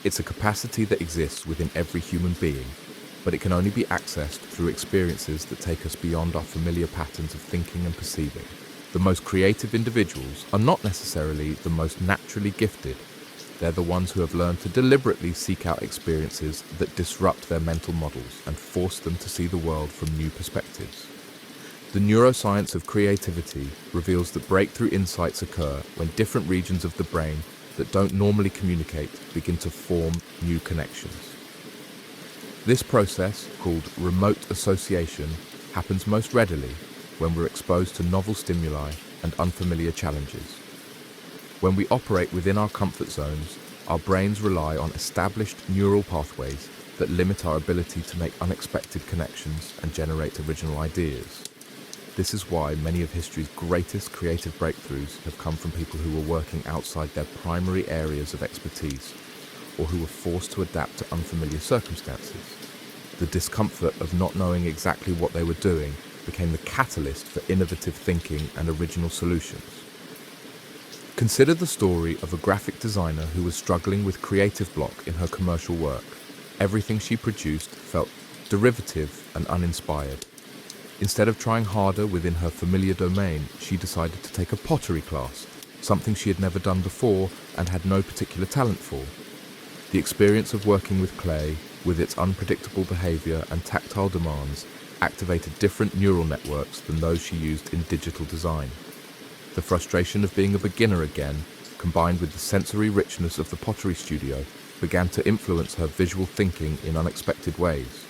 It's a capacity that exists within every human being, but it can only be accessed through experiences that take us beyond our familiar patterns of thinking and perceiving. The most creative individuals are not necessarily the most naturally gifted. They're the ones who have learned to deliberately seek out experiences that disrupt their mental models and force them to see the world from new perspectives. The neuroscience of creativity reveals that breakthrough insights occur when different regions of the brain that don't normally communicate begin to form new connections. This process, called remote association, happens most readily when we're exposed to novel stimuli and unfamiliar challenges. When we operate within our comfort zones, our brains rely on established neural pathways that limit our ability to make unexpected connections and generate original ideas. This is why many of history's greatest creative breakthroughs have come from people who were working outside their primary areas of expertise, or who were forced to adapt to unfamiliar circumstances. The discomfort of not knowing exactly what they were doing became the catalyst for innovative thinking and original solutions. Consider the story of a graphic designer who was struggling with creative block in her commercial work. Everything she produced felt derivative and uninspired. Instead of trying harder within her familiar domain, she decided to take a pottery class, something she had never done before and had no particular talent for. The experience of working with clay, with its unpredictable behavior and tactile demands, activated different neural networks than those she used in digital design. The frustration of being a beginner again, combined with the sensory richness of the pottery studio, began to influence her visual thinking in unexpected ways.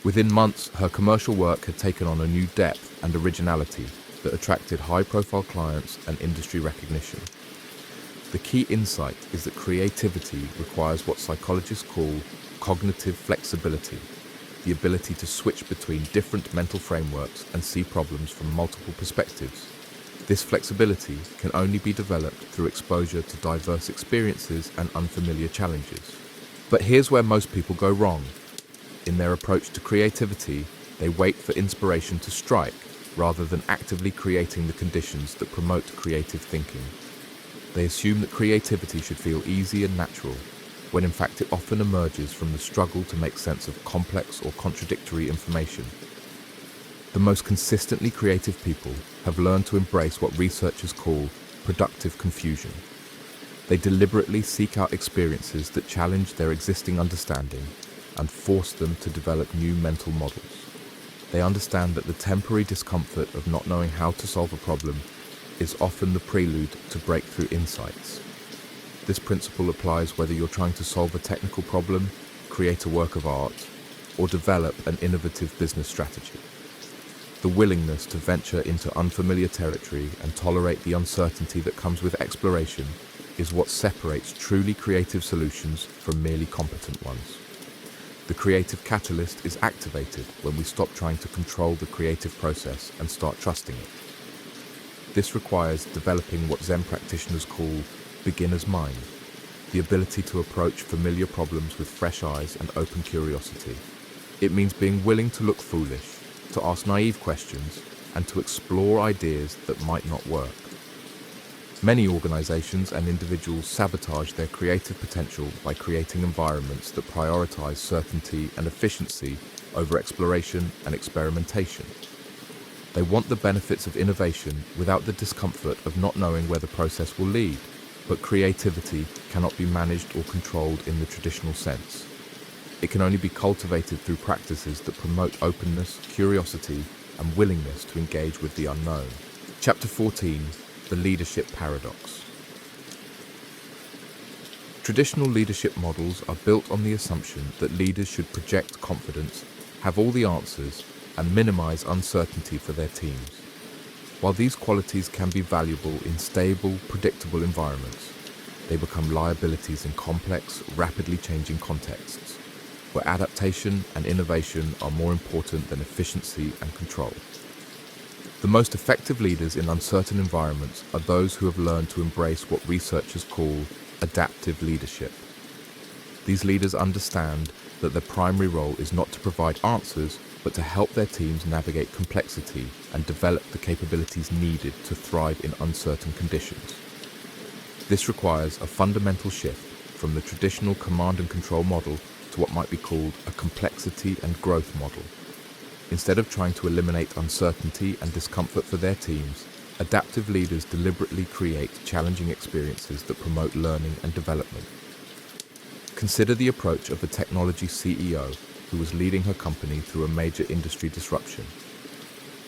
Within months, her commercial work had taken on a new depth and originality that attracted high-profile clients and industry recognition. The key insight is that creativity requires what psychologists call cognitive flexibility, the ability to switch between different mental frameworks and see problems from multiple perspectives. This flexibility can only be developed through exposure to diverse experiences and unfamiliar challenges. But here's where most people go wrong. In their approach to creativity, they wait for inspiration to strike rather than actively creating the conditions that promote creative thinking. They assume that creativity should feel easy and natural, when in fact it often emerges from the struggle to make sense of complex or contradictory information. The most consistently creative people have learned to embrace what researchers call productive confusion. They deliberately seek out experiences that challenge their existing understanding and force them to develop new mental models. They understand that the temporary discomfort of not knowing how to solve a problem is often the prelude to breakthrough insights. This principle applies whether you're trying to solve a technical problem, create a work of art, or develop an innovative business strategy. The willingness to venture into unfamiliar territory and tolerate the uncertainty that comes with exploration is what separates truly creative solutions from merely competent ones. The creative catalyst is activated when we stop trying to control the creative process and start trusting it. This requires developing what Zen practitioners call beginner's mind, the ability to approach familiar problems with fresh eyes and open curiosity. It means being willing to look foolish, to ask naive questions, and to explore ideas that might not work. Many organizations and individuals sabotage their creative potential by creating environments that prioritize certainty and efficiency over exploration and experimentation. They want the benefits of innovation without the discomfort of not knowing where the process will lead, but creativity cannot be managed or controlled in the traditional sense. It can only be cultivated through practices that promote openness, curiosity, and willingness to engage with the unknown. Chapter 14. The Leadership Paradox. Traditional leadership models are built on the assumption that leaders should project confidence, have all the answers, and minimize uncertainty for their teams. While these qualities can be valuable in stable, predictable environments, they become liabilities in complex, rapidly changing contexts, where adaptation and innovation are more important than efficiency and control. The most effective leaders in uncertain environments are those who have learned to embrace what researchers call adaptive leadership. These leaders understand that their primary role is not to provide answers, but to help their teams navigate complexity and develop the capabilities needed to thrive in uncertain conditions. This requires a fundamental shift from the traditional command and control model to what might be called a complexity and growth model. Instead of trying to eliminate uncertainty and discomfort for their teams, adaptive leaders deliberately create challenging experiences that promote learning and development. Consider the approach of a technology CEO who was leading her company through a major industry disruption.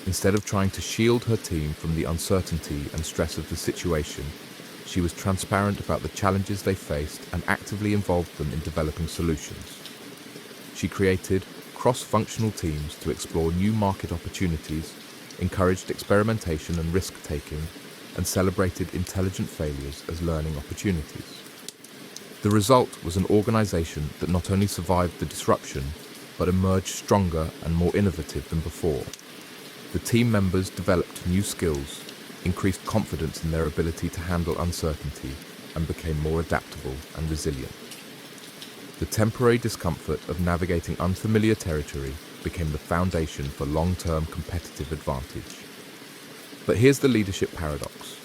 Instead of trying to shield her team from the uncertainty and stress of the situation, she was transparent about the challenges they faced and actively involved them in developing solutions. She created cross-functional teams to explore new market opportunities, encouraged experimentation and risk-taking, and celebrated intelligent failures as learning opportunities. The result was an organization that not only survived the disruption, but emerged stronger and more innovative than before. The team members developed new skills, increased confidence in their ability to handle uncertainty, and became more adaptable and resilient. The temporary discomfort of navigating unfamiliar territory became the foundation for long-term competitive advantage. But here's the leadership paradox.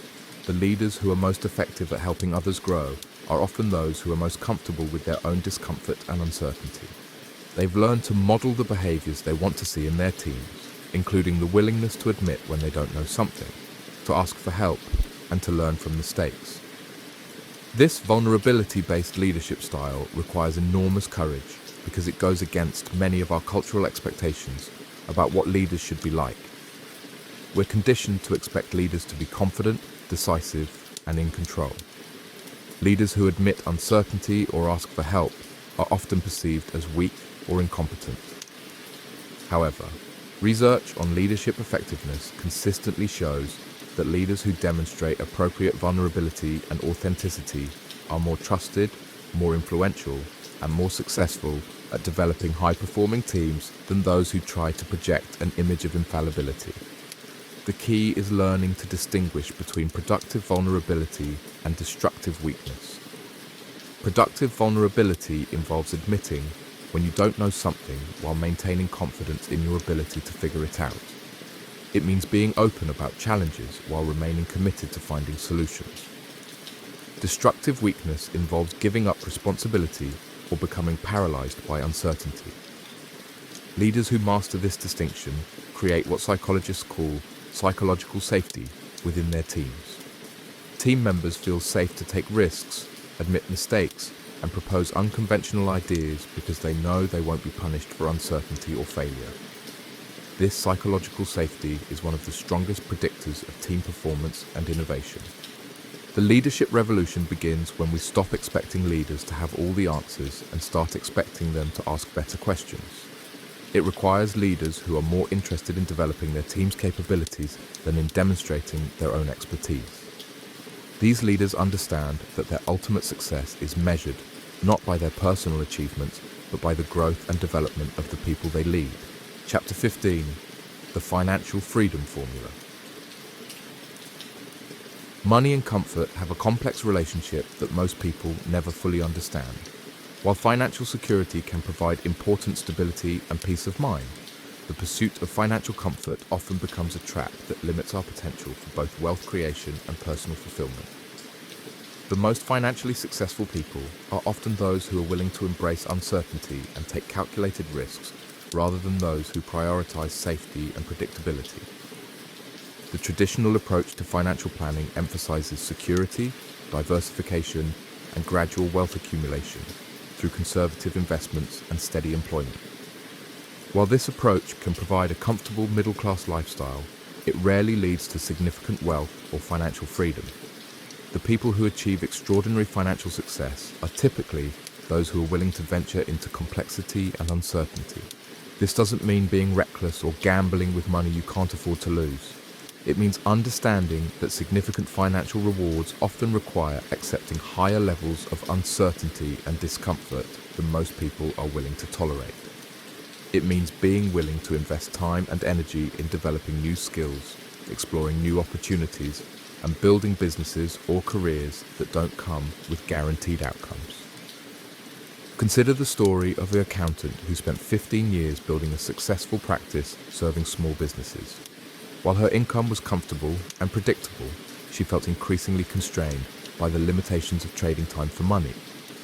The leaders who are most effective at helping others grow are often those who are most comfortable with their own discomfort and uncertainty. They've learned to model the behaviors they want to see in their teams, including the willingness to admit when they don't know something, to ask for help, and to learn from mistakes. This vulnerability-based leadership style requires enormous courage because it goes against many of our cultural expectations about what leaders should be like. We're conditioned to expect leaders to be confident, decisive, and in control. Leaders who admit uncertainty or ask for help are often perceived as weak or incompetent. However, research on leadership effectiveness consistently shows that leaders who demonstrate appropriate vulnerability and authenticity are more trusted, more influential, and more successful at developing high-performing teams than those who try to project an image of infallibility. The key is learning to distinguish between productive vulnerability and destructive weakness. Productive vulnerability involves admitting when you don't know something while maintaining confidence in your ability to figure it out. It means being open about challenges while remaining committed to finding solutions. Destructive weakness involves giving up responsibility or becoming paralyzed by uncertainty. Leaders who master this distinction create what psychologists call psychological safety within their teams. Team members feel safe to take risks, admit mistakes, and propose unconventional ideas because they know they won't be punished for uncertainty or failure. This psychological safety is one of the strongest predictors of team performance and innovation. The leadership revolution begins when we stop expecting leaders to have all the answers and start expecting them to ask better questions. It requires leaders who are more interested in developing their team's capabilities than in demonstrating their own expertise. These leaders understand that their ultimate success is measured not by their personal achievements, but by the growth and development of the people they lead. Chapter 15, the financial freedom formula. Money and comfort have a complex relationship that most people never fully understand. While financial security can provide important stability and peace of mind, the pursuit of financial comfort often becomes a trap that limits our potential for both wealth creation and personal fulfillment. The most financially successful people are often those who are willing to embrace uncertainty and take calculated risks, rather than those who prioritize safety and predictability. The traditional approach to financial planning emphasizes security, diversification, and gradual wealth accumulation through conservative investments and steady employment. While this approach can provide a comfortable middle-class lifestyle, it rarely leads to significant wealth or financial freedom. The people who achieve extraordinary financial success are typically those who are willing to venture into complexity and uncertainty. This doesn't mean being reckless or gambling with money you can't afford to lose. It means understanding that significant financial rewards often require accepting higher levels of uncertainty and discomfort than most people are willing to tolerate. It means being willing to invest time and energy in developing new skills, exploring new opportunities, and building businesses or careers that don't come with guaranteed outcomes. Consider the story of the accountant who spent 15 years building a successful practice serving small businesses. While her income was comfortable and predictable, she felt increasingly constrained by the limitations of trading time for money.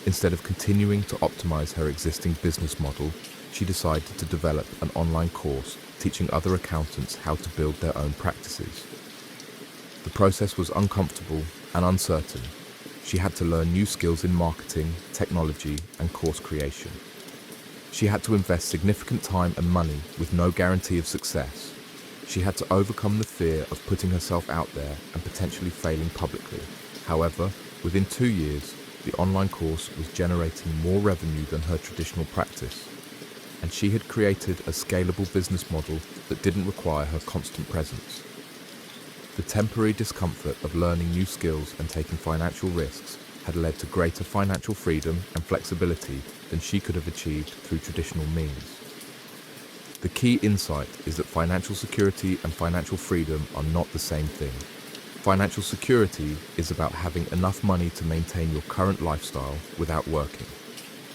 Instead of continuing to optimize her existing business model, she decided to develop an online course teaching other accountants how to build their own practices. The process was uncomfortable and uncertain. She had to learn new skills in marketing, technology, and course creation. She had to invest significant time and money with no guarantee of success. She had to overcome the fear of putting herself out there and potentially failing publicly. However, within 2 years, the online course was generating more revenue than her traditional practice, and she had created a scalable business model that didn't require her constant presence. The temporary discomfort of learning new skills and taking financial risks had led to greater financial freedom and flexibility than she could have achieved through traditional means. The key insight is that financial security and financial freedom are not the same thing. Financial security is about having enough money to maintain your current lifestyle without working.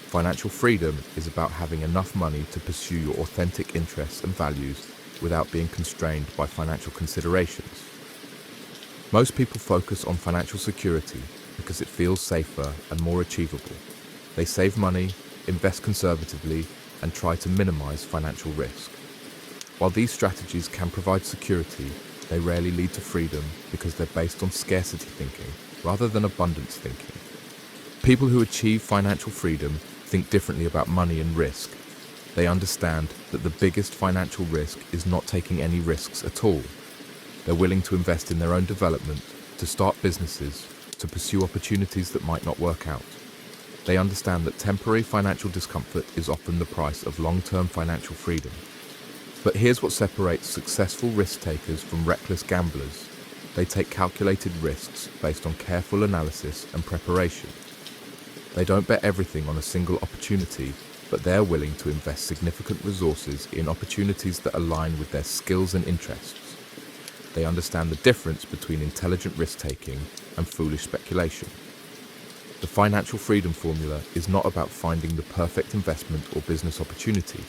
Financial freedom is about having enough money to pursue your authentic interests and values without being constrained by financial considerations. Most people focus on financial security because it feels safer and more achievable. They save money, invest conservatively, and try to minimize financial risk. While these strategies can provide security, they rarely lead to freedom because they're based on scarcity thinking rather than abundance thinking. People who achieve financial freedom think differently about money and risk. They understand that the biggest financial risk is not taking any risks at all. They're willing to invest in their own development, to start businesses, to pursue opportunities that might not work out. They understand that temporary financial discomfort is often the price of long-term financial freedom. But here's what separates successful risk takers from reckless gamblers. They take calculated risks based on careful analysis and preparation. They don't bet everything on a single opportunity, but they're willing to invest significant resources in opportunities that align with their skills and interests. They understand the difference between intelligent risk-taking and foolish speculation. The financial freedom formula is not about finding the perfect investment or business opportunity.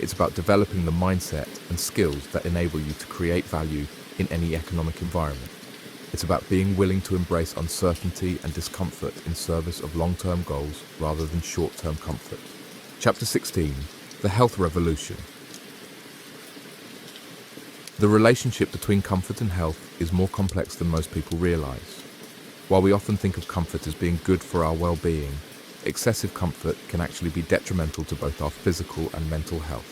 It's about developing the mindset and skills that enable you to create value in any economic environment. It's about being willing to embrace uncertainty and discomfort in service of long-term goals rather than short-term comfort. Chapter 16, the health revolution. The relationship between comfort and health is more complex than most people realize. While we often think of comfort as being good for our well-being, excessive comfort can actually be detrimental to both our physical and mental health.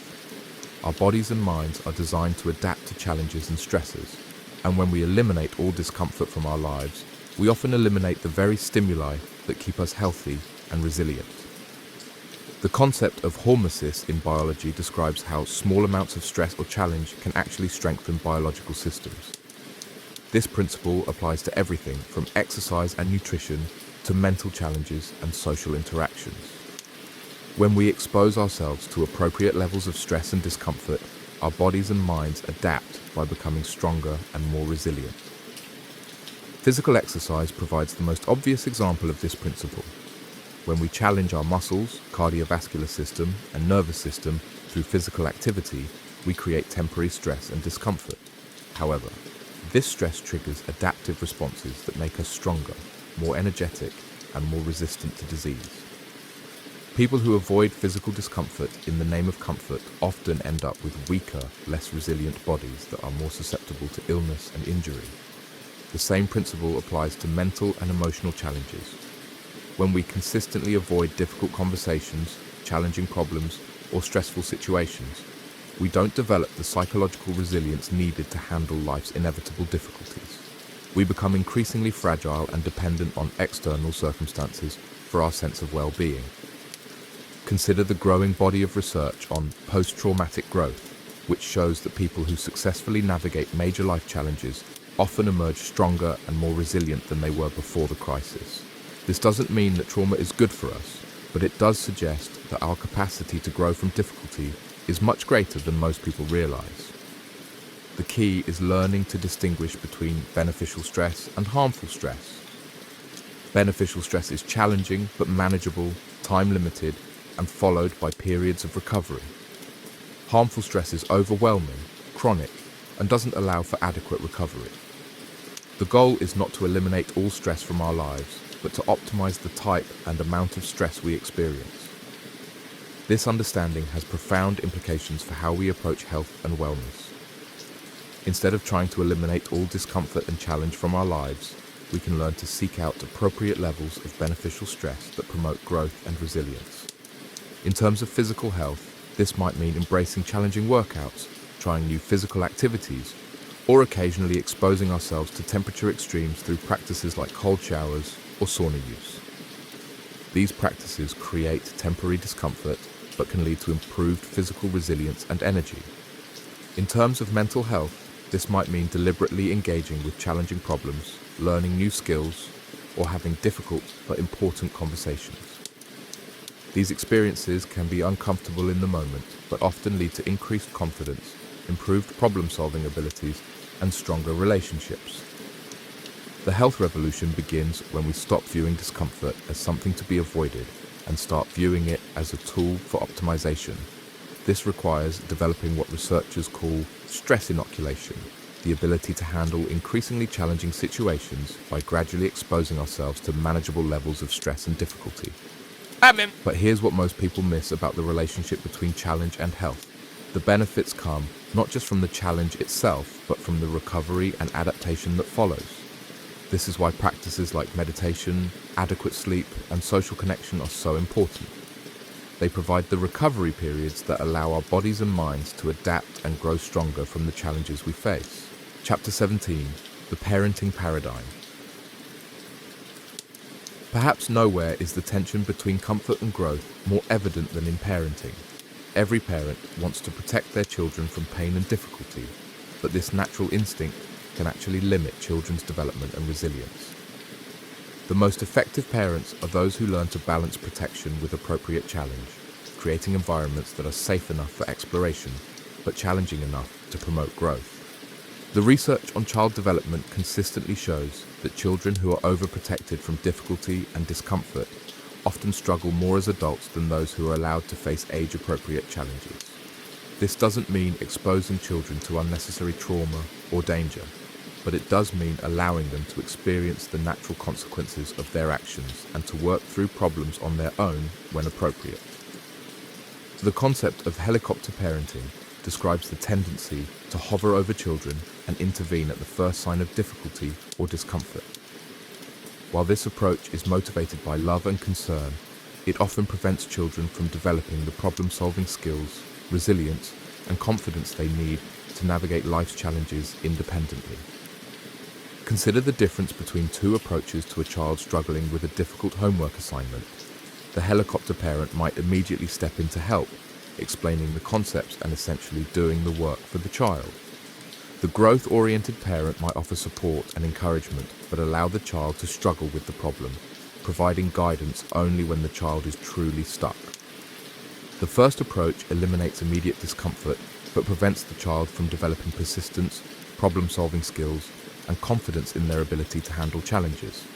Our bodies and minds are designed to adapt to challenges and stresses, and when we eliminate all discomfort from our lives, we often eliminate the very stimuli that keep us healthy and resilient. The concept of hormesis in biology describes how small amounts of stress or challenge can actually strengthen biological systems. This principle applies to everything from exercise and nutrition to mental challenges and social interactions. When we expose ourselves to appropriate levels of stress and discomfort, our bodies and minds adapt by becoming stronger and more resilient. Physical exercise provides the most obvious example of this principle. When we challenge our muscles, cardiovascular system, and nervous system through physical activity, we create temporary stress and discomfort. However, this stress triggers adaptive responses that make us stronger, more energetic, and more resistant to disease. People who avoid physical discomfort in the name of comfort often end up with weaker, less resilient bodies that are more susceptible to illness and injury. The same principle applies to mental and emotional challenges. When we consistently avoid difficult conversations, challenging problems, or stressful situations, we don't develop the psychological resilience needed to handle life's inevitable difficulties. We become increasingly fragile and dependent on external circumstances for our sense of well-being. Consider the growing body of research on post-traumatic growth, which shows that people who successfully navigate major life challenges often emerge stronger and more resilient than they were before the crisis. This doesn't mean that trauma is good for us, but it does suggest that our capacity to grow from difficulty is much greater than most people realize. The key is learning to distinguish between beneficial stress and harmful stress. Beneficial stress is challenging but manageable, time-limited, and followed by periods of recovery. Harmful stress is overwhelming, chronic, and doesn't allow for adequate recovery. The goal is not to eliminate all stress from our lives, but to optimize the type and amount of stress we experience. This understanding has profound implications for how we approach health and wellness. Instead of trying to eliminate all discomfort and challenge from our lives, we can learn to seek out appropriate levels of beneficial stress that promote growth and resilience. In terms of physical health, this might mean embracing challenging workouts, trying new physical activities, or occasionally exposing ourselves to temperature extremes through practices like cold showers or sauna use. These practices create temporary discomfort but can lead to improved physical resilience and energy. In terms of mental health, this might mean deliberately engaging with challenging problems, learning new skills, or having difficult but important conversations. These experiences can be uncomfortable in the moment, but often lead to increased confidence, improved problem-solving abilities, and stronger relationships. The health revolution begins when we stop viewing discomfort as something to be avoided and start viewing it as a tool for optimization. This requires developing what researchers call stress inoculation, the ability to handle increasingly challenging situations by gradually exposing ourselves to manageable levels of stress and difficulty. But here's what most people miss about the relationship between challenge and health. The benefits come not just from the challenge itself, but from the recovery and adaptation that follows. This is why practices like meditation, adequate sleep, and social connection are so important. They provide the recovery periods that allow our bodies and minds to adapt and grow stronger from the challenges we face. Chapter 17, The Parenting Paradigm. Perhaps nowhere is the tension between comfort and growth more evident than in parenting. Every parent wants to protect their children from pain and difficulty, but this natural instinct can actually limit children's development and resilience. The most effective parents are those who learn to balance protection with appropriate challenge, creating environments that are safe enough for exploration, but challenging enough to promote growth. The research on child development consistently shows that children who are overprotected from difficulty and discomfort often struggle more as adults than those who are allowed to face age-appropriate challenges. This doesn't mean exposing children to unnecessary trauma or danger, but it does mean allowing them to experience the natural consequences of their actions and to work through problems on their own when appropriate. The concept of helicopter parenting describes the tendency to hover over children and intervene at the first sign of difficulty or discomfort. While this approach is motivated by love and concern, it often prevents children from developing the problem-solving skills, resilience, and confidence they need to navigate life's challenges independently. Consider the difference between two approaches to a child struggling with a difficult homework assignment. The helicopter parent might immediately step in to help, explaining the concepts and essentially doing the work for the child. The growth-oriented parent might offer support and encouragement, but allow the child to struggle with the problem, providing guidance only when the child is truly stuck. The first approach eliminates immediate discomfort but prevents the child from developing persistence, problem-solving skills, and confidence in their ability to handle challenges.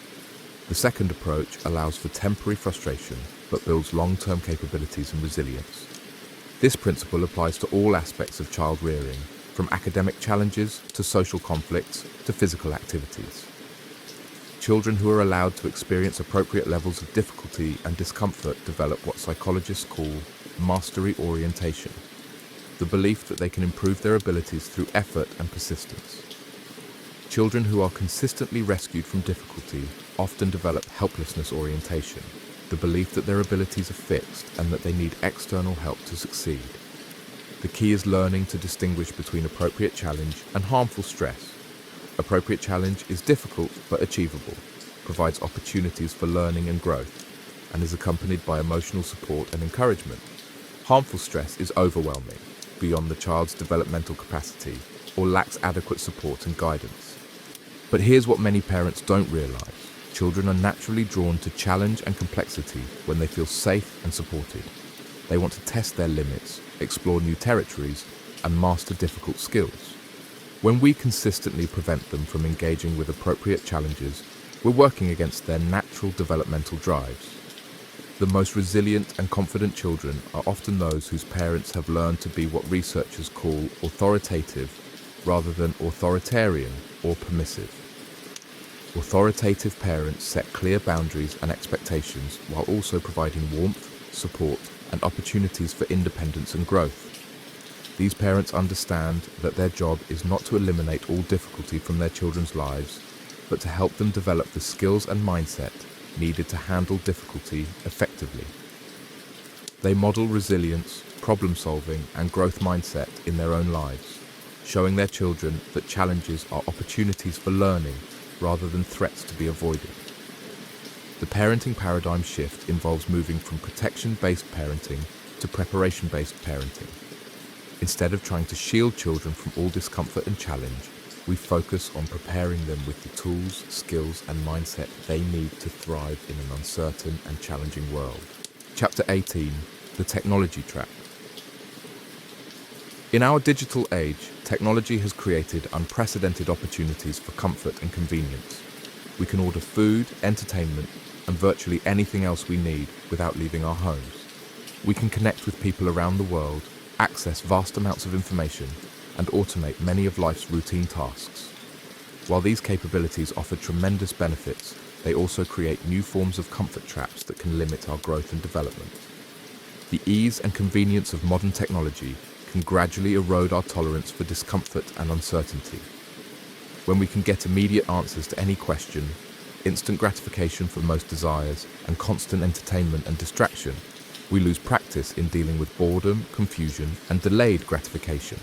The second approach allows for temporary frustration but builds long-term capabilities and resilience. This principle applies to all aspects of child rearing, from academic challenges to social conflicts to physical activities. Children who are allowed to experience appropriate levels of difficulty and discomfort develop what psychologists call mastery orientation, the belief that they can improve their abilities through effort and persistence. Children who are consistently rescued from difficulty often develop helplessness orientation, the belief that their abilities are fixed and that they need external help to succeed. The key is learning to distinguish between appropriate challenge and harmful stress. Appropriate challenge is difficult but achievable, provides opportunities for learning and growth, and is accompanied by emotional support and encouragement. Harmful stress is overwhelming, beyond the child's developmental capacity, or lacks adequate support and guidance. But here's what many parents don't realize. Children are naturally drawn to challenge and complexity when they feel safe and supported. They want to test their limits, explore new territories, and master difficult skills. When we consistently prevent them from engaging with appropriate challenges, we're working against their natural developmental drives. The most resilient and confident children are often those whose parents have learned to be what researchers call authoritative rather than authoritarian or permissive. Authoritative parents set clear boundaries and expectations while also providing warmth, support, and opportunities for independence and growth. These parents understand that their job is not to eliminate all difficulty from their children's lives, but to help them develop the skills and mindset needed to handle difficulty effectively. They model resilience, problem-solving, and growth mindset in their own lives, showing their children that challenges are opportunities for learning rather than threats to be avoided. The parenting paradigm shift involves moving from protection-based parenting to preparation-based parenting. Instead of trying to shield children from all discomfort and challenge, we focus on preparing them with the tools, skills, and mindset they need to thrive in an uncertain and challenging world. Chapter 18, The Technology Trap. In our digital age, technology has created unprecedented opportunities for comfort and convenience. We can order food, entertainment, and virtually anything else we need without leaving our homes. We can connect with people around the world, access vast amounts of information, and automate many of life's routine tasks. While these capabilities offer tremendous benefits, they also create new forms of comfort traps that can limit our growth and development. The ease and convenience of modern technology can gradually erode our tolerance for discomfort and uncertainty. When we can get immediate answers to any question, instant gratification for most desires, and constant entertainment and distraction, we lose practice in dealing with boredom, confusion, and delayed gratification.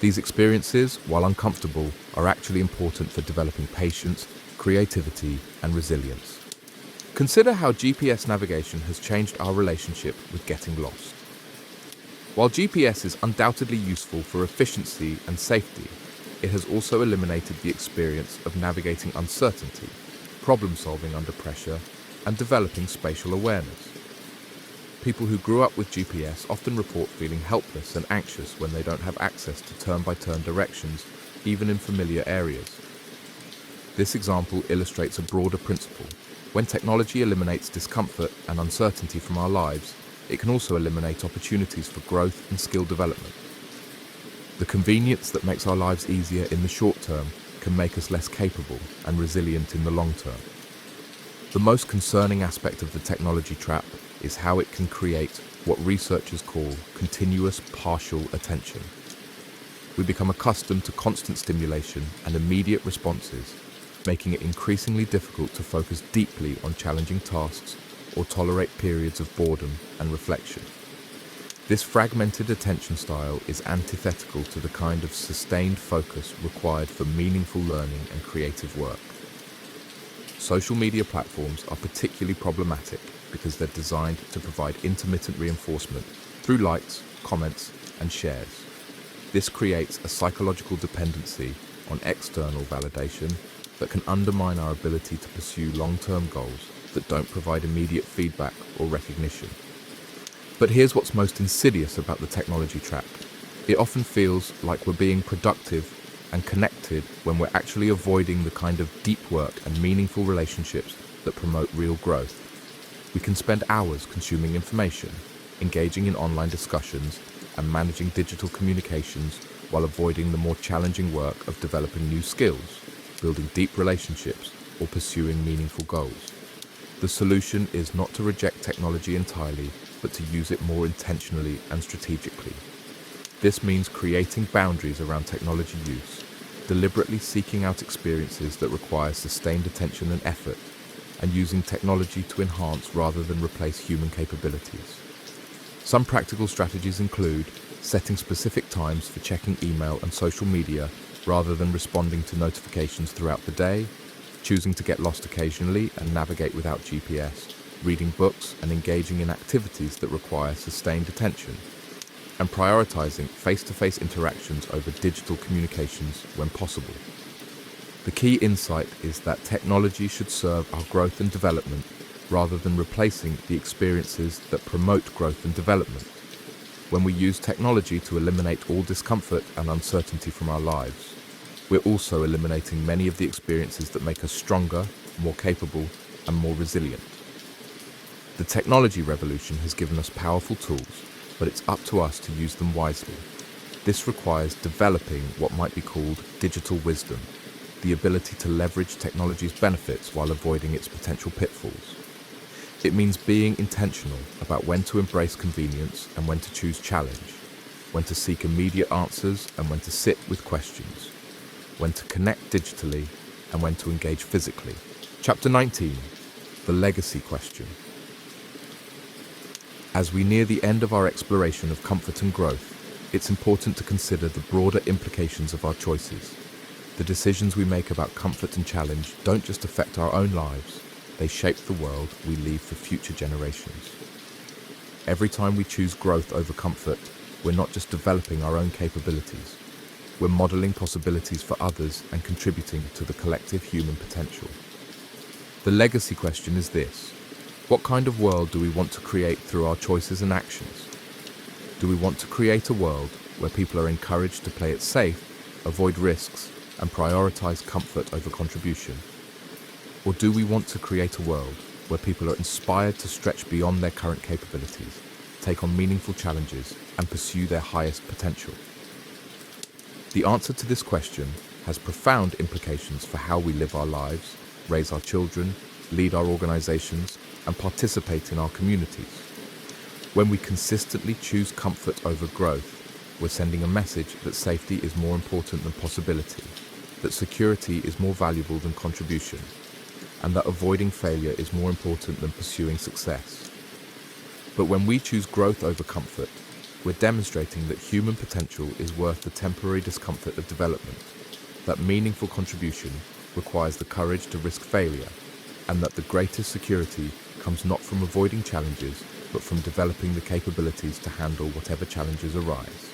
These experiences, while uncomfortable, are actually important for developing patience, creativity, and resilience. Consider how GPS navigation has changed our relationship with getting lost. While GPS is undoubtedly useful for efficiency and safety, it has also eliminated the experience of navigating uncertainty, problem-solving under pressure, and developing spatial awareness. People who grew up with GPS often report feeling helpless and anxious when they don't have access to turn-by-turn directions, even in familiar areas. This example illustrates a broader principle. When technology eliminates discomfort and uncertainty from our lives, it can also eliminate opportunities for growth and skill development. The convenience that makes our lives easier in the short term can make us less capable and resilient in the long term. The most concerning aspect of the technology trap is how it can create what researchers call continuous partial attention. We become accustomed to constant stimulation and immediate responses, making it increasingly difficult to focus deeply on challenging tasks or tolerate periods of boredom and reflection. This fragmented attention style is antithetical to the kind of sustained focus required for meaningful learning and creative work. Social media platforms are particularly problematic because they're designed to provide intermittent reinforcement through likes, comments, and shares. This creates a psychological dependency on external validation that can undermine our ability to pursue long-term goals that don't provide immediate feedback or recognition. But here's what's most insidious about the technology trap. It often feels like we're being productive and connected when we're actually avoiding the kind of deep work and meaningful relationships that promote real growth. We can spend hours consuming information, engaging in online discussions, and managing digital communications while avoiding the more challenging work of developing new skills, building deep relationships, or pursuing meaningful goals. The solution is not to reject technology entirely, but to use it more intentionally and strategically. This means creating boundaries around technology use, deliberately seeking out experiences that require sustained attention and effort, and using technology to enhance rather than replace human capabilities. Some practical strategies include setting specific times for checking email and social media rather than responding to notifications throughout the day, choosing to get lost occasionally and navigate without GPS, reading books and engaging in activities that require sustained attention, and prioritizing face-to-face interactions over digital communications when possible. The key insight is that technology should serve our growth and development rather than replacing the experiences that promote growth and development. When we use technology to eliminate all discomfort and uncertainty from our lives, we're also eliminating many of the experiences that make us stronger, more capable, and more resilient. The technology revolution has given us powerful tools, but it's up to us to use them wisely. This requires developing what might be called digital wisdom, the ability to leverage technology's benefits while avoiding its potential pitfalls. It means being intentional about when to embrace convenience and when to choose challenge, when to seek immediate answers and when to sit with questions, when to connect digitally and when to engage physically. Chapter 19, the legacy question. As we near the end of our exploration of comfort and growth, it's important to consider the broader implications of our choices. The decisions we make about comfort and challenge don't just affect our own lives, they shape the world we leave for future generations. Every time we choose growth over comfort, we're not just developing our own capabilities, we're modeling possibilities for others and contributing to the collective human potential. The legacy question is this: what kind of world do we want to create through our choices and actions? Do we want to create a world where people are encouraged to play it safe, avoid risks, and prioritize comfort over contribution? Or do we want to create a world where people are inspired to stretch beyond their current capabilities, take on meaningful challenges, and pursue their highest potential? The answer to this question has profound implications for how we live our lives, raise our children, lead our organizations, and participate in our communities. When we consistently choose comfort over growth, we're sending a message that safety is more important than possibility, that security is more valuable than contribution, and that avoiding failure is more important than pursuing success. But when we choose growth over comfort, we're demonstrating that human potential is worth the temporary discomfort of development, that meaningful contribution requires the courage to risk failure, and that the greatest security comes not from avoiding challenges, but from developing the capabilities to handle whatever challenges arise.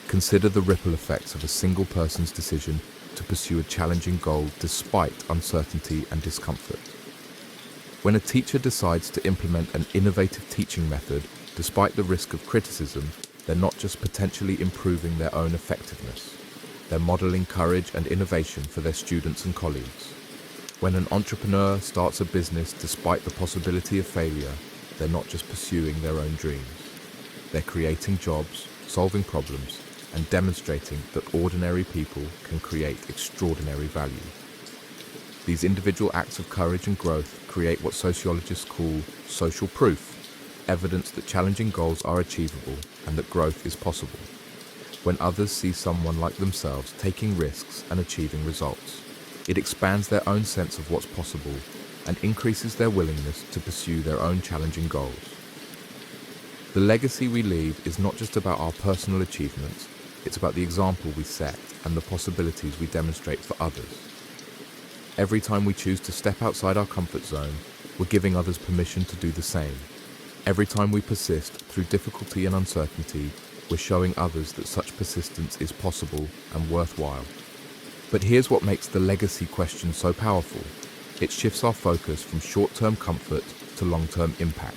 Consider the ripple effects of a single person's decision to pursue a challenging goal despite uncertainty and discomfort. When a teacher decides to implement an innovative teaching method despite the risk of criticism, they're not just potentially improving their own effectiveness, they're modeling courage and innovation for their students and colleagues. When an entrepreneur starts a business despite the possibility of failure, they're not just pursuing their own dreams. They're creating jobs, solving problems, and demonstrating that ordinary people can create extraordinary value. These individual acts of courage and growth create what sociologists call social proof, evidence that challenging goals are achievable and that growth is possible. When others see someone like themselves taking risks and achieving results, it expands their own sense of what's possible and increases their willingness to pursue their own challenging goals. The legacy we leave is not just about our personal achievements, it's about the example we set and the possibilities we demonstrate for others. Every time we choose to step outside our comfort zone, we're giving others permission to do the same. Every time we persist through difficulty and uncertainty, we're showing others that such persistence is possible and worthwhile. But here's what makes the legacy question so powerful. It shifts our focus from short-term comfort to long-term impact.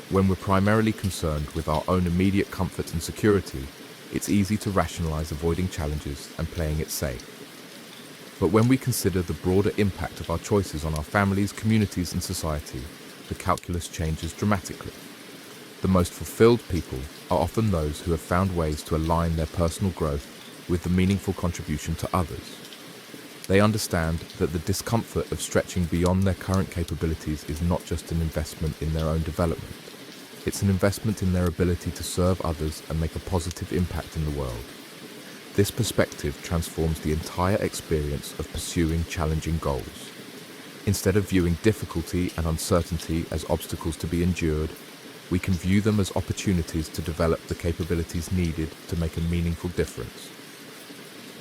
When we're primarily concerned with our own immediate comfort and security, it's easy to rationalize avoiding challenges and playing it safe. But when we consider the broader impact of our choices on our families, communities, and society, the calculus changes dramatically. The most fulfilled people are often those who have found ways to align their personal growth with the meaningful contribution to others. They understand that the discomfort of stretching beyond their current capabilities is not just an investment in their own development. It's an investment in their ability to serve others and make a positive impact in the world. This perspective transforms the entire experience of pursuing challenging goals. Instead of viewing difficulty and uncertainty as obstacles to be endured, we can view them as opportunities to develop the capabilities needed to make a meaningful difference.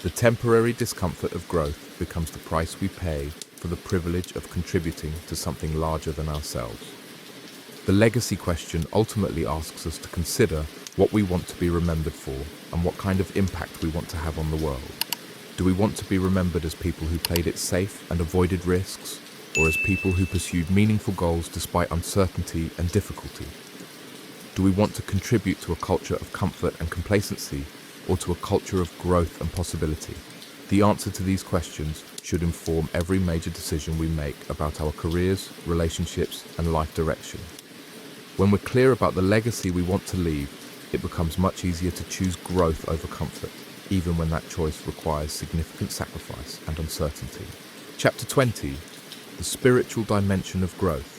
The temporary discomfort of growth becomes the price we pay for the privilege of contributing to something larger than ourselves. The legacy question ultimately asks us to consider what we want to be remembered for and what kind of impact we want to have on the world. Do we want to be remembered as people who played it safe and avoided risks, or as people who pursued meaningful goals despite uncertainty and difficulty? Do we want to contribute to a culture of comfort and complacency, or to a culture of growth and possibility? The answer to these questions should inform every major decision we make about our careers, relationships, and life direction. When we're clear about the legacy we want to leave, it becomes much easier to choose growth over comfort, even when that choice requires significant sacrifice and uncertainty. Chapter 20: The Spiritual Dimension of Growth.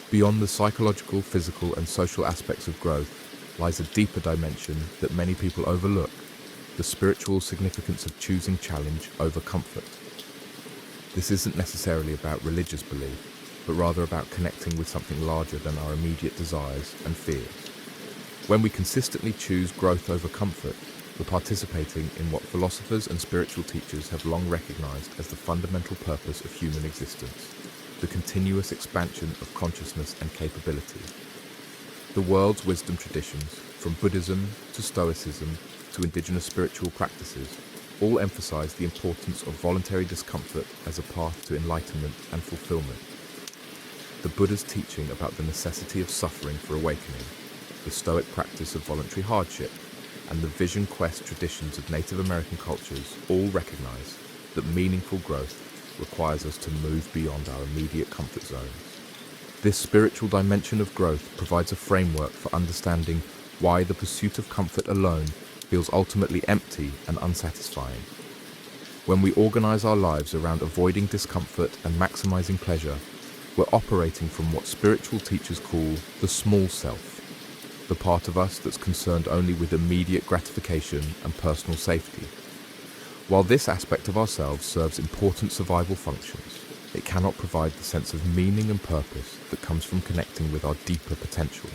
Beyond the psychological, physical, and social aspects of growth lies a deeper dimension that many people overlook: the spiritual significance of choosing challenge over comfort. This isn't necessarily about religious belief, but rather about connecting with something larger than our immediate desires and fears. When we consistently choose growth over comfort, we're participating in what philosophers and spiritual teachers have long recognized as the fundamental purpose of human existence: the continuous expansion of consciousness and capability. The world's wisdom traditions, from Buddhism to Stoicism to indigenous spiritual practices, all emphasize the importance of voluntary discomfort as a path to enlightenment and fulfillment. The Buddha's teaching about the necessity of suffering for awakening, the Stoic practice of voluntary hardship, and the vision quest traditions of Native American cultures all recognize that meaningful growth requires us to move beyond our immediate comfort zones. This spiritual dimension of growth provides a framework for understanding why the pursuit of comfort alone feels ultimately empty and unsatisfying. When we organize our lives around avoiding discomfort and maximizing pleasure, we're operating from what spiritual teachers call the small self, the part of us that's concerned only with immediate gratification and personal safety. While this aspect of ourselves serves important survival functions, it cannot provide the sense of meaning and purpose that comes from connecting with our deeper potential.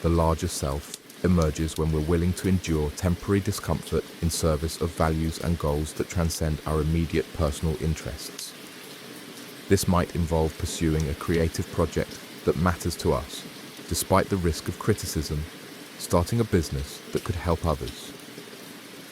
The larger self emerges when we're willing to endure temporary discomfort in service of values and goals that transcend our immediate personal interests. This might involve pursuing a creative project that matters to us, despite the risk of criticism, starting a business that could help others,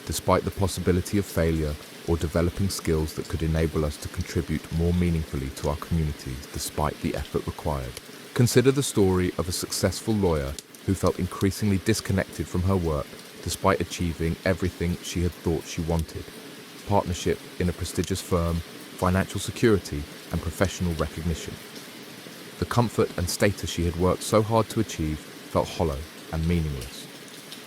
despite the possibility of failure, or developing skills that could enable us to contribute more meaningfully to our communities despite the effort required. Consider the story of a successful lawyer who felt increasingly disconnected from her work despite achieving everything she had thought she wanted: partnership in a prestigious firm, financial security, and professional recognition. The comfort and status she had worked so hard to achieve felt hollow and meaningless.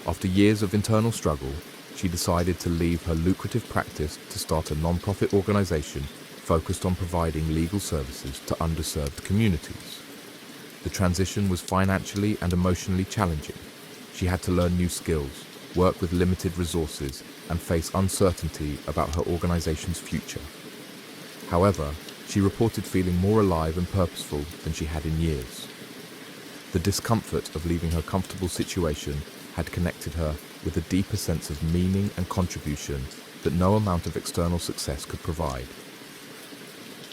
After years of internal struggle, she decided to leave her lucrative practice to start a non-profit organization focused on providing legal services to underserved communities. The transition was financially and emotionally challenging. She had to learn new skills, work with limited resources, and face uncertainty about her organization's future. However, she reported feeling more alive and purposeful than she had in years. The discomfort of leaving her comfortable situation had connected her with a deeper sense of meaning and contribution that no amount of external success could provide.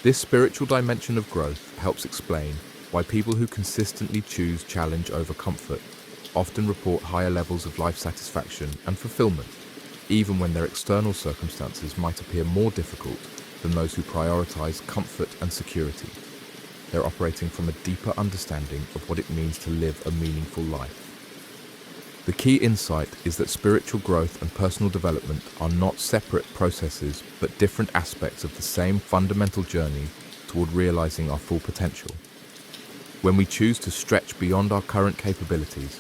This spiritual dimension of growth helps explain why people who consistently choose challenge over comfort often report higher levels of life satisfaction and fulfillment, even when their external circumstances might appear more difficult than those who prioritize comfort and security. they're operating from a deeper understanding of what it means to live a meaningful life. The key insight is that spiritual growth and personal development are not separate processes, but different aspects of the same fundamental journey toward realizing our full potential. When we choose to stretch beyond our current capabilities,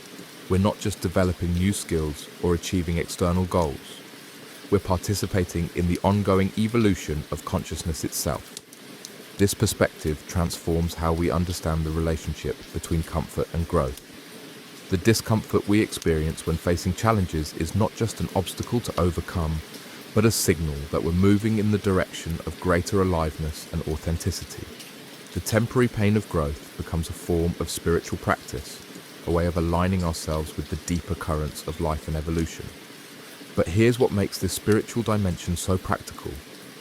we're not just developing new skills or achieving external goals. We're participating in the ongoing evolution of consciousness itself. This perspective transforms how we understand the relationship between comfort and growth. The discomfort we experience when facing challenges is not just an obstacle to overcome, but a signal that we're moving in the direction of greater aliveness and authenticity. The temporary pain of growth becomes a form of spiritual practice, a way of aligning ourselves with the deeper currents of life and evolution. But here's what makes this spiritual dimension so practical.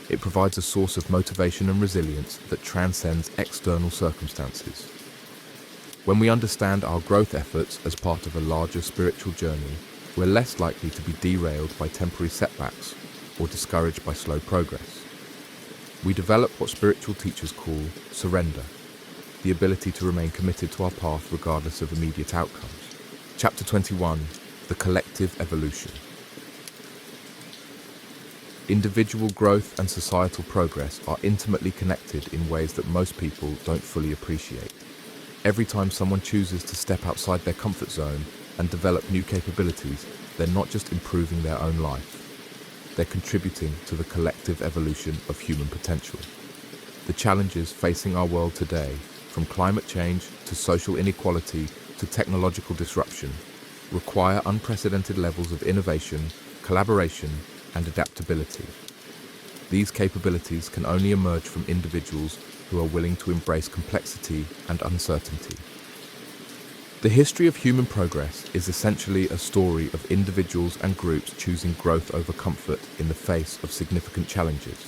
It provides a source of motivation and resilience that transcends external circumstances. When we understand our growth efforts as part of a larger spiritual journey, we're less likely to be derailed by temporary setbacks or discouraged by slow progress. We develop what spiritual teachers call surrender, the ability to remain committed to our path regardless of immediate outcomes. Chapter 21, The Collective Evolution. Individual growth and societal progress are intimately connected in ways that most people don't fully appreciate. Every time someone chooses to step outside their comfort zone and develop new capabilities, they're not just improving their own life. They're contributing to the collective evolution of human potential. The challenges facing our world today, from climate change to social inequality to technological disruption, require unprecedented levels of innovation, collaboration, and adaptability. These capabilities can only emerge from individuals who are willing to embrace complexity and uncertainty. The history of human progress is essentially a story of individuals and groups choosing growth over comfort in the face of significant challenges.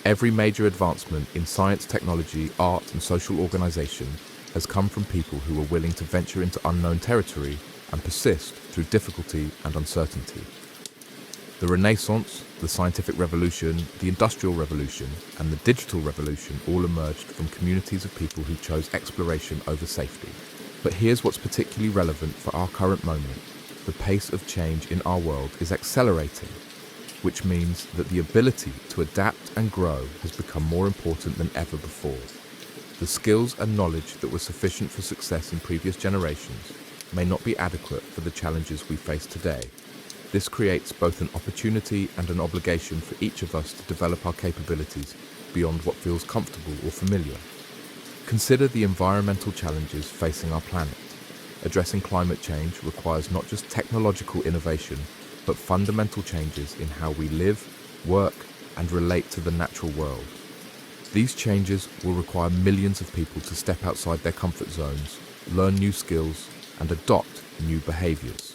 Every major advancement in science, technology, art, and social organization has come from people who were willing to venture into unknown territory and persist through difficulty and uncertainty. The Renaissance, the Scientific Revolution, the Industrial Revolution, and the Digital Revolution all emerged from communities of people who chose exploration over safety. But here's what's particularly relevant for our current moment. The pace of change in our world is accelerating, which means that the ability to adapt and grow has become more important than ever before. The skills and knowledge that were sufficient for success in previous generations may not be adequate for the challenges we face today. This creates both an opportunity and an obligation for each of us to develop our capabilities beyond what feels comfortable or familiar. Consider the environmental challenges facing our planet. Addressing climate change requires not just technological innovation, but fundamental changes in how we live, work, and relate to the natural world. These changes will require millions of people to step outside their comfort zones, learn new skills, and adopt new behaviors.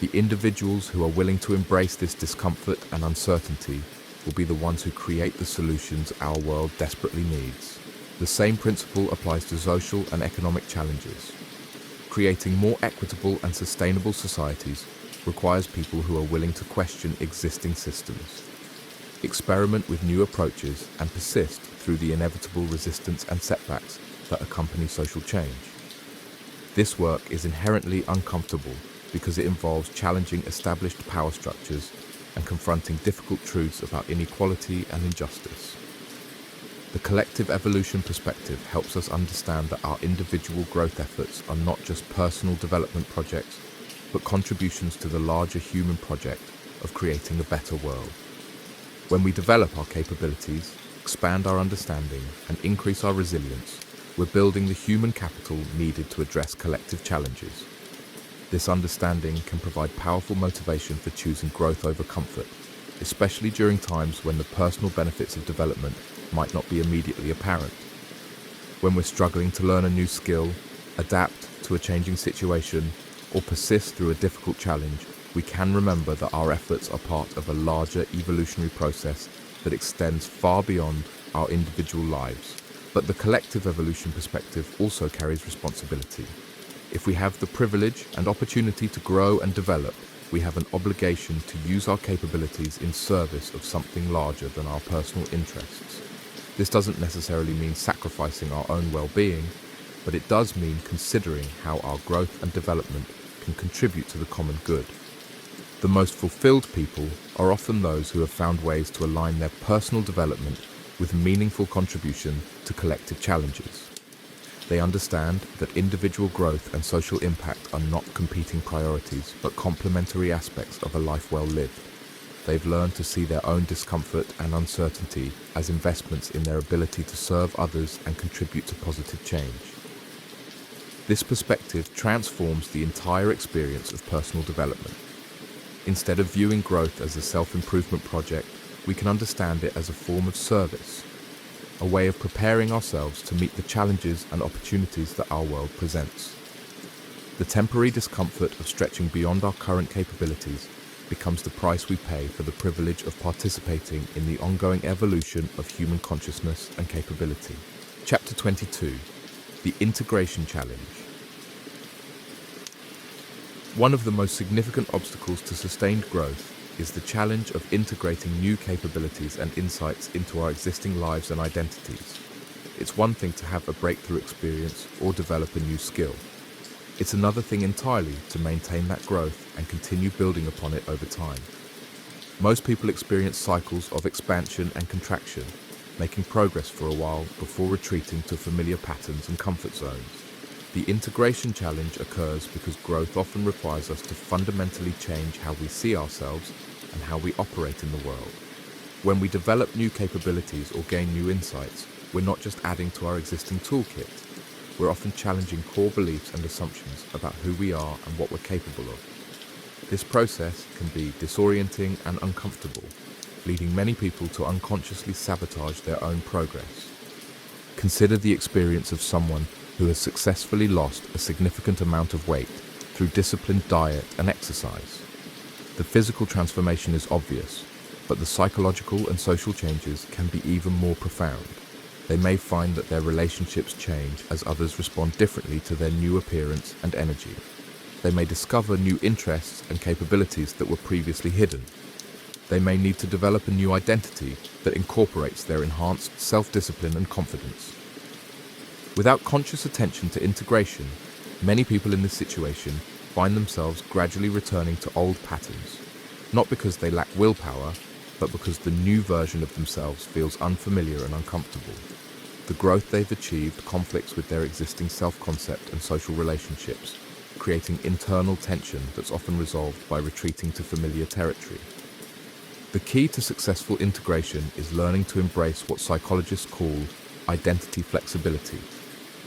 The individuals who are willing to embrace this discomfort and uncertainty will be the ones who create the solutions our world desperately needs. The same principle applies to social and economic challenges. Creating more equitable and sustainable societies requires people who are willing to question existing systems, experiment with new approaches, and persist through the inevitable resistance and setbacks that accompany social change. This work is inherently uncomfortable because it involves challenging established power structures and confronting difficult truths about inequality and injustice. The collective evolution perspective helps us understand that our individual growth efforts are not just personal development projects, but contributions to the larger human project of creating a better world. When we develop our capabilities, expand our understanding, and increase our resilience, we're building the human capital needed to address collective challenges. This understanding can provide powerful motivation for choosing growth over comfort, especially during times when the personal benefits of development might not be immediately apparent. When we're struggling to learn a new skill, adapt to a changing situation, or persist through a difficult challenge, we can remember that our efforts are part of a larger evolutionary process that extends far beyond our individual lives. But the collective evolution perspective also carries responsibility. If we have the privilege and opportunity to grow and develop, we have an obligation to use our capabilities in service of something larger than our personal interests. This doesn't necessarily mean sacrificing our own well-being, but it does mean considering how our growth and development can contribute to the common good. The most fulfilled people are often those who have found ways to align their personal development with meaningful contribution to collective challenges. They understand that individual growth and social impact are not competing priorities, but complementary aspects of a life well lived. They've learned to see their own discomfort and uncertainty as investments in their ability to serve others and contribute to positive change. This perspective transforms the entire experience of personal development. Instead of viewing growth as a self-improvement project, we can understand it as a form of service, a way of preparing ourselves to meet the challenges and opportunities that our world presents. The temporary discomfort of stretching beyond our current capabilities becomes the price we pay for the privilege of participating in the ongoing evolution of human consciousness and capability. Chapter 22: The Integration Challenge. One of the most significant obstacles to sustained growth is the challenge of integrating new capabilities and insights into our existing lives and identities. It's one thing to have a breakthrough experience or develop a new skill. It's another thing entirely to maintain that growth and continue building upon it over time. Most people experience cycles of expansion and contraction, making progress for a while before retreating to familiar patterns and comfort zones. The integration challenge occurs because growth often requires us to fundamentally change how we see ourselves and how we operate in the world. When we develop new capabilities or gain new insights, we're not just adding to our existing toolkit. We're often challenging core beliefs and assumptions about who we are and what we're capable of. This process can be disorienting and uncomfortable, leading many people to unconsciously sabotage their own progress. Consider the experience of someone who has successfully lost a significant amount of weight through disciplined diet and exercise. The physical transformation is obvious, but the psychological and social changes can be even more profound. They may find that their relationships change as others respond differently to their new appearance and energy. They may discover new interests and capabilities that were previously hidden. They may need to develop a new identity that incorporates their enhanced self-discipline and confidence. Without conscious attention to integration, many people in this situation find themselves gradually returning to old patterns, not because they lack willpower, but because the new version of themselves feels unfamiliar and uncomfortable. The growth they've achieved conflicts with their existing self-concept and social relationships, creating internal tension that's often resolved by retreating to familiar territory. The key to successful integration is learning to embrace what psychologists call identity flexibility,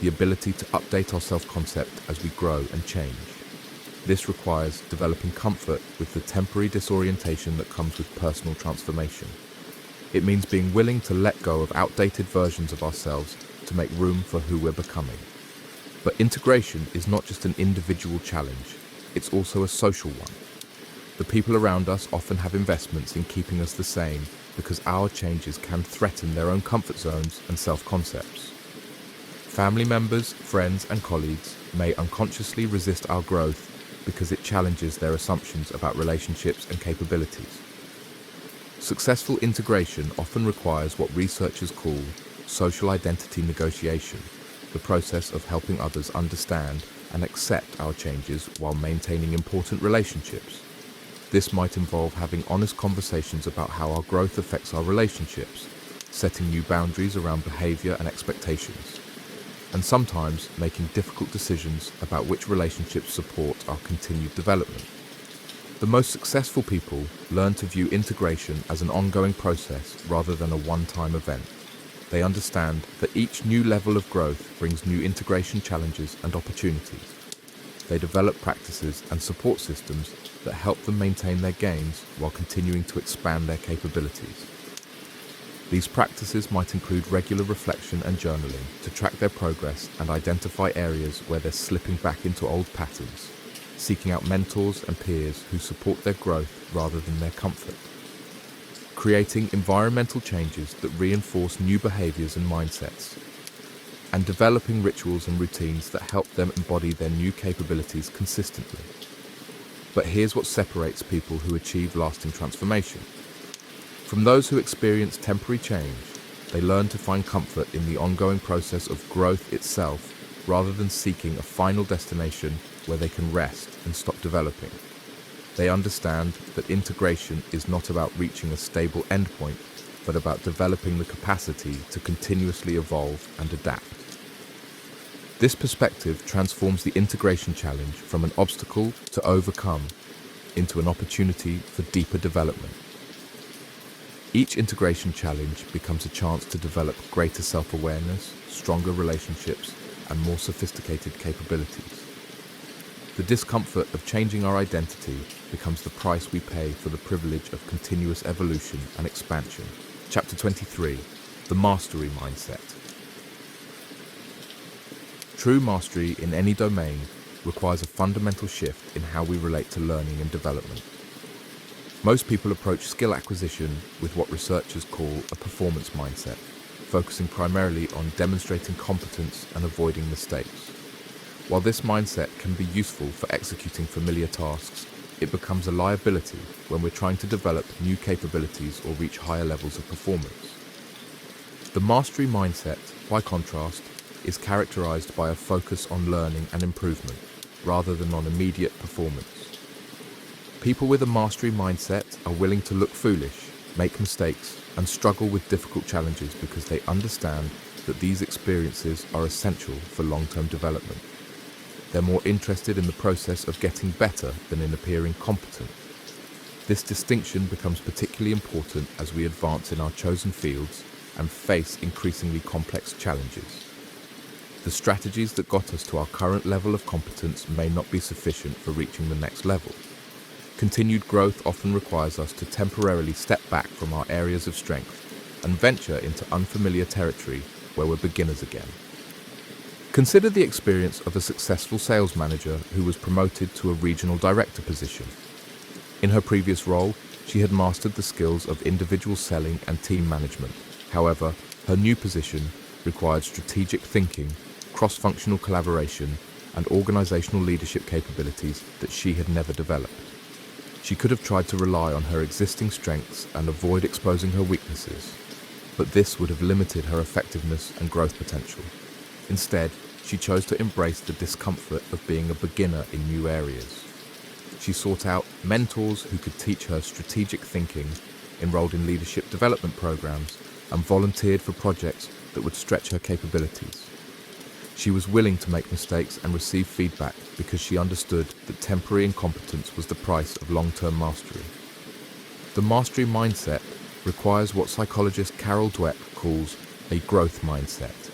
the ability to update our self-concept as we grow and change. This requires developing comfort with the temporary disorientation that comes with personal transformation. It means being willing to let go of outdated versions of ourselves to make room for who we're becoming. But integration is not just an individual challenge, it's also a social one. The people around us often have investments in keeping us the same because our changes can threaten their own comfort zones and self-concepts. Family members, friends, and colleagues may unconsciously resist our growth because it challenges their assumptions about relationships and capabilities. Successful integration often requires what researchers call social identity negotiation, the process of helping others understand and accept our changes while maintaining important relationships. This might involve having honest conversations about how our growth affects our relationships, setting new boundaries around behavior and expectations, and sometimes making difficult decisions about which relationships support our continued development. The most successful people learn to view integration as an ongoing process rather than a one-time event. They understand that each new level of growth brings new integration challenges and opportunities. They develop practices and support systems that help them maintain their gains while continuing to expand their capabilities. These practices might include regular reflection and journaling to track their progress and identify areas where they're slipping back into old patterns, seeking out mentors and peers who support their growth rather than their comfort, creating environmental changes that reinforce new behaviors and mindsets, and developing rituals and routines that help them embody their new capabilities consistently. But here's what separates people who achieve lasting transformation from those who experience temporary change. They learn to find comfort in the ongoing process of growth itself rather than seeking a final destination where they can rest and stop developing. They understand that integration is not about reaching a stable endpoint, but about developing the capacity to continuously evolve and adapt. This perspective transforms the integration challenge from an obstacle to overcome into an opportunity for deeper development. Each integration challenge becomes a chance to develop greater self-awareness, stronger relationships, and more sophisticated capabilities. The discomfort of changing our identity becomes the price we pay for the privilege of continuous evolution and expansion. Chapter 23: The Mastery Mindset. True mastery in any domain requires a fundamental shift in how we relate to learning and development. Most people approach skill acquisition with what researchers call a performance mindset, focusing primarily on demonstrating competence and avoiding mistakes. While this mindset can be useful for executing familiar tasks, it becomes a liability when we're trying to develop new capabilities or reach higher levels of performance. The mastery mindset, by contrast, is characterized by a focus on learning and improvement, rather than on immediate performance. People with a mastery mindset are willing to look foolish, make mistakes, and struggle with difficult challenges because they understand that these experiences are essential for long-term development. They're more interested in the process of getting better than in appearing competent. This distinction becomes particularly important as we advance in our chosen fields and face increasingly complex challenges. The strategies that got us to our current level of competence may not be sufficient for reaching the next level. Continued growth often requires us to temporarily step back from our areas of strength and venture into unfamiliar territory where we're beginners again. Consider the experience of a successful sales manager who was promoted to a regional director position. In her previous role, she had mastered the skills of individual selling and team management. However, her new position required strategic thinking, cross-functional collaboration, and organizational leadership capabilities that she had never developed. She could have tried to rely on her existing strengths and avoid exposing her weaknesses, but this would have limited her effectiveness and growth potential. Instead, she chose to embrace the discomfort of being a beginner in new areas. She sought out mentors who could teach her strategic thinking, enrolled in leadership development programs, and volunteered for projects that would stretch her capabilities. She was willing to make mistakes and receive feedback because she understood that temporary incompetence was the price of long-term mastery. The mastery mindset requires what psychologist Carol Dweck calls a growth mindset,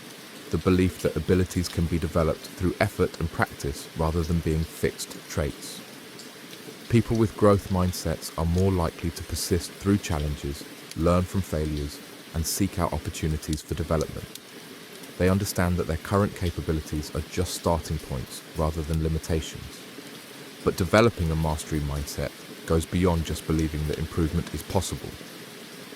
the belief that abilities can be developed through effort and practice rather than being fixed traits. People with growth mindsets are more likely to persist through challenges, learn from failures, and seek out opportunities for development. They understand that their current capabilities are just starting points rather than limitations. But developing a mastery mindset goes beyond just believing that improvement is possible.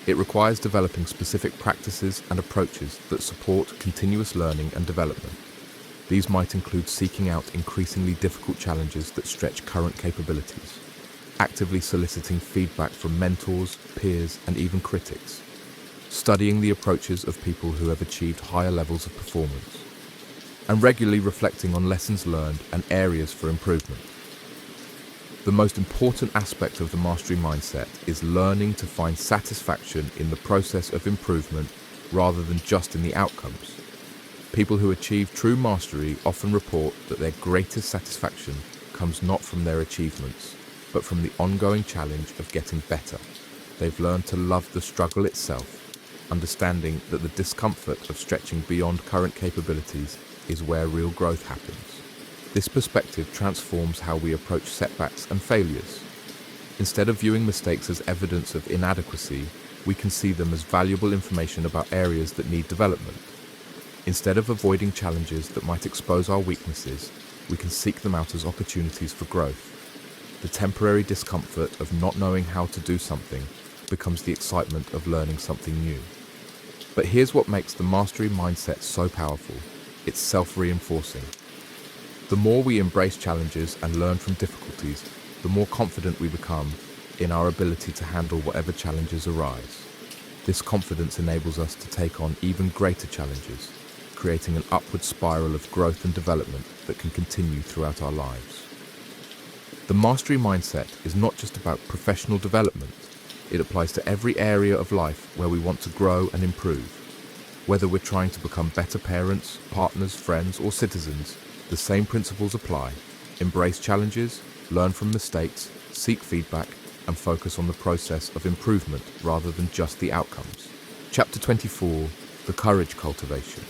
It requires developing specific practices and approaches that support continuous learning and development. These might include seeking out increasingly difficult challenges that stretch current capabilities, actively soliciting feedback from mentors, peers, and even critics, studying the approaches of people who have achieved higher levels of performance, and regularly reflecting on lessons learned and areas for improvement. The most important aspect of the mastery mindset is learning to find satisfaction in the process of improvement rather than just in the outcomes. People who achieve true mastery often report that their greatest satisfaction comes not from their achievements, but from the ongoing challenge of getting better. They've learned to love the struggle itself, understanding that the discomfort of stretching beyond current capabilities is where real growth happens. This perspective transforms how we approach setbacks and failures. Instead of viewing mistakes as evidence of inadequacy, we can see them as valuable information about areas that need development. Instead of avoiding challenges that might expose our weaknesses, we can seek them out as opportunities for growth. The temporary discomfort of not knowing how to do something becomes the excitement of learning something new. But here's what makes the mastery mindset so powerful. It's self-reinforcing. The more we embrace challenges and learn from difficulties, the more confident we become in our ability to handle whatever challenges arise. This confidence enables us to take on even greater challenges, creating an upward spiral of growth and development that can continue throughout our lives. The mastery mindset is not just about professional development. It applies to every area of life where we want to grow and improve. Whether we're trying to become better parents, partners, friends, or citizens, the same principles apply. Embrace challenges, learn from mistakes, seek feedback, and focus on the process of improvement rather than just the outcomes. Chapter 24, The Courage Cultivation.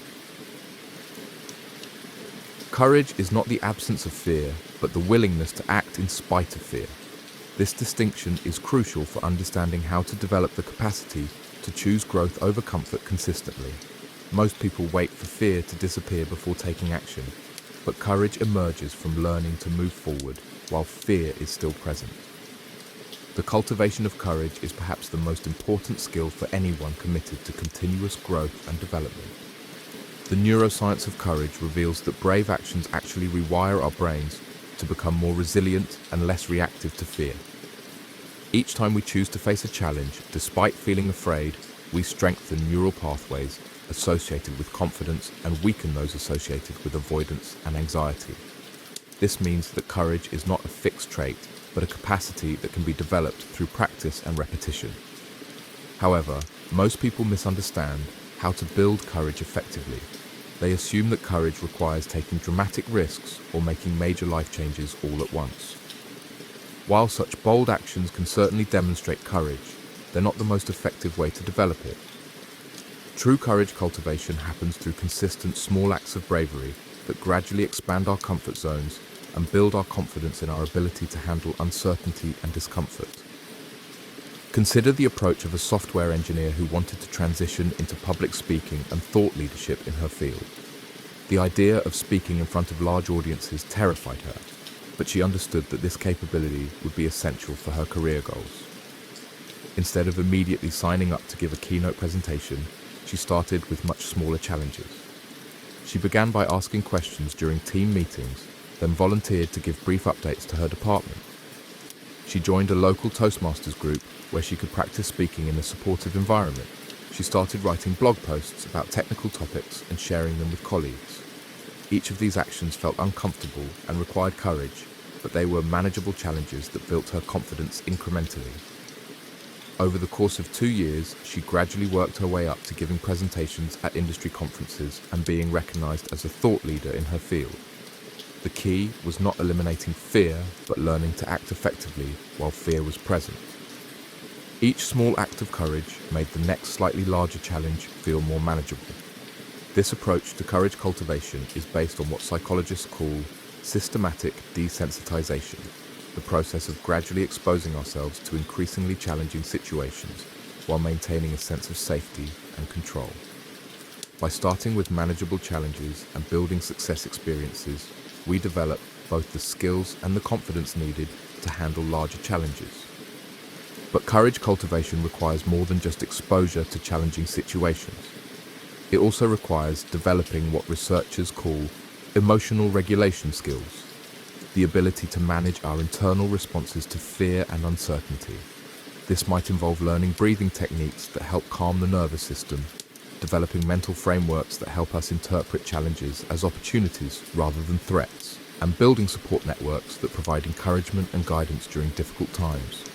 Courage is not the absence of fear, but the willingness to act in spite of fear. This distinction is crucial for understanding how to develop the capacity to choose growth over comfort consistently. Most people wait for fear to disappear before taking action, but courage emerges from learning to move forward while fear is still present. The cultivation of courage is perhaps the most important skill for anyone committed to continuous growth and development. The neuroscience of courage reveals that brave actions actually rewire our brains to become more resilient and less reactive to fear. Each time we choose to face a challenge, despite feeling afraid, we strengthen neural pathways associated with confidence and weaken those associated with avoidance and anxiety. This means that courage is not a fixed trait, but a capacity that can be developed through practice and repetition. However, most people misunderstand how to build courage effectively. They assume that courage requires taking dramatic risks or making major life changes all at once. While such bold actions can certainly demonstrate courage, they're not the most effective way to develop it. True courage cultivation happens through consistent small acts of bravery that gradually expand our comfort zones and build our confidence in our ability to handle uncertainty and discomfort. Consider the approach of a software engineer who wanted to transition into public speaking and thought leadership in her field. The idea of speaking in front of large audiences terrified her, but she understood that this capability would be essential for her career goals. Instead of immediately signing up to give a keynote presentation, she started with much smaller challenges. She began by asking questions during team meetings, then volunteered to give brief updates to her department. She joined a local Toastmasters group where she could practice speaking in a supportive environment. She started writing blog posts about technical topics and sharing them with colleagues. Each of these actions felt uncomfortable and required courage, but they were manageable challenges that built her confidence incrementally. Over the course of 2 years, she gradually worked her way up to giving presentations at industry conferences and being recognized as a thought leader in her field. The key was not eliminating fear, but learning to act effectively while fear was present. Each small act of courage made the next slightly larger challenge feel more manageable. This approach to courage cultivation is based on what psychologists call systematic desensitization, the process of gradually exposing ourselves to increasingly challenging situations while maintaining a sense of safety and control. By starting with manageable challenges and building success experiences, we develop both the skills and the confidence needed to handle larger challenges. But courage cultivation requires more than just exposure to challenging situations. It also requires developing what researchers call emotional regulation skills, the ability to manage our internal responses to fear and uncertainty. This might involve learning breathing techniques that help calm the nervous system, developing mental frameworks that help us interpret challenges as opportunities rather than threats, and building support networks that provide encouragement and guidance during difficult times.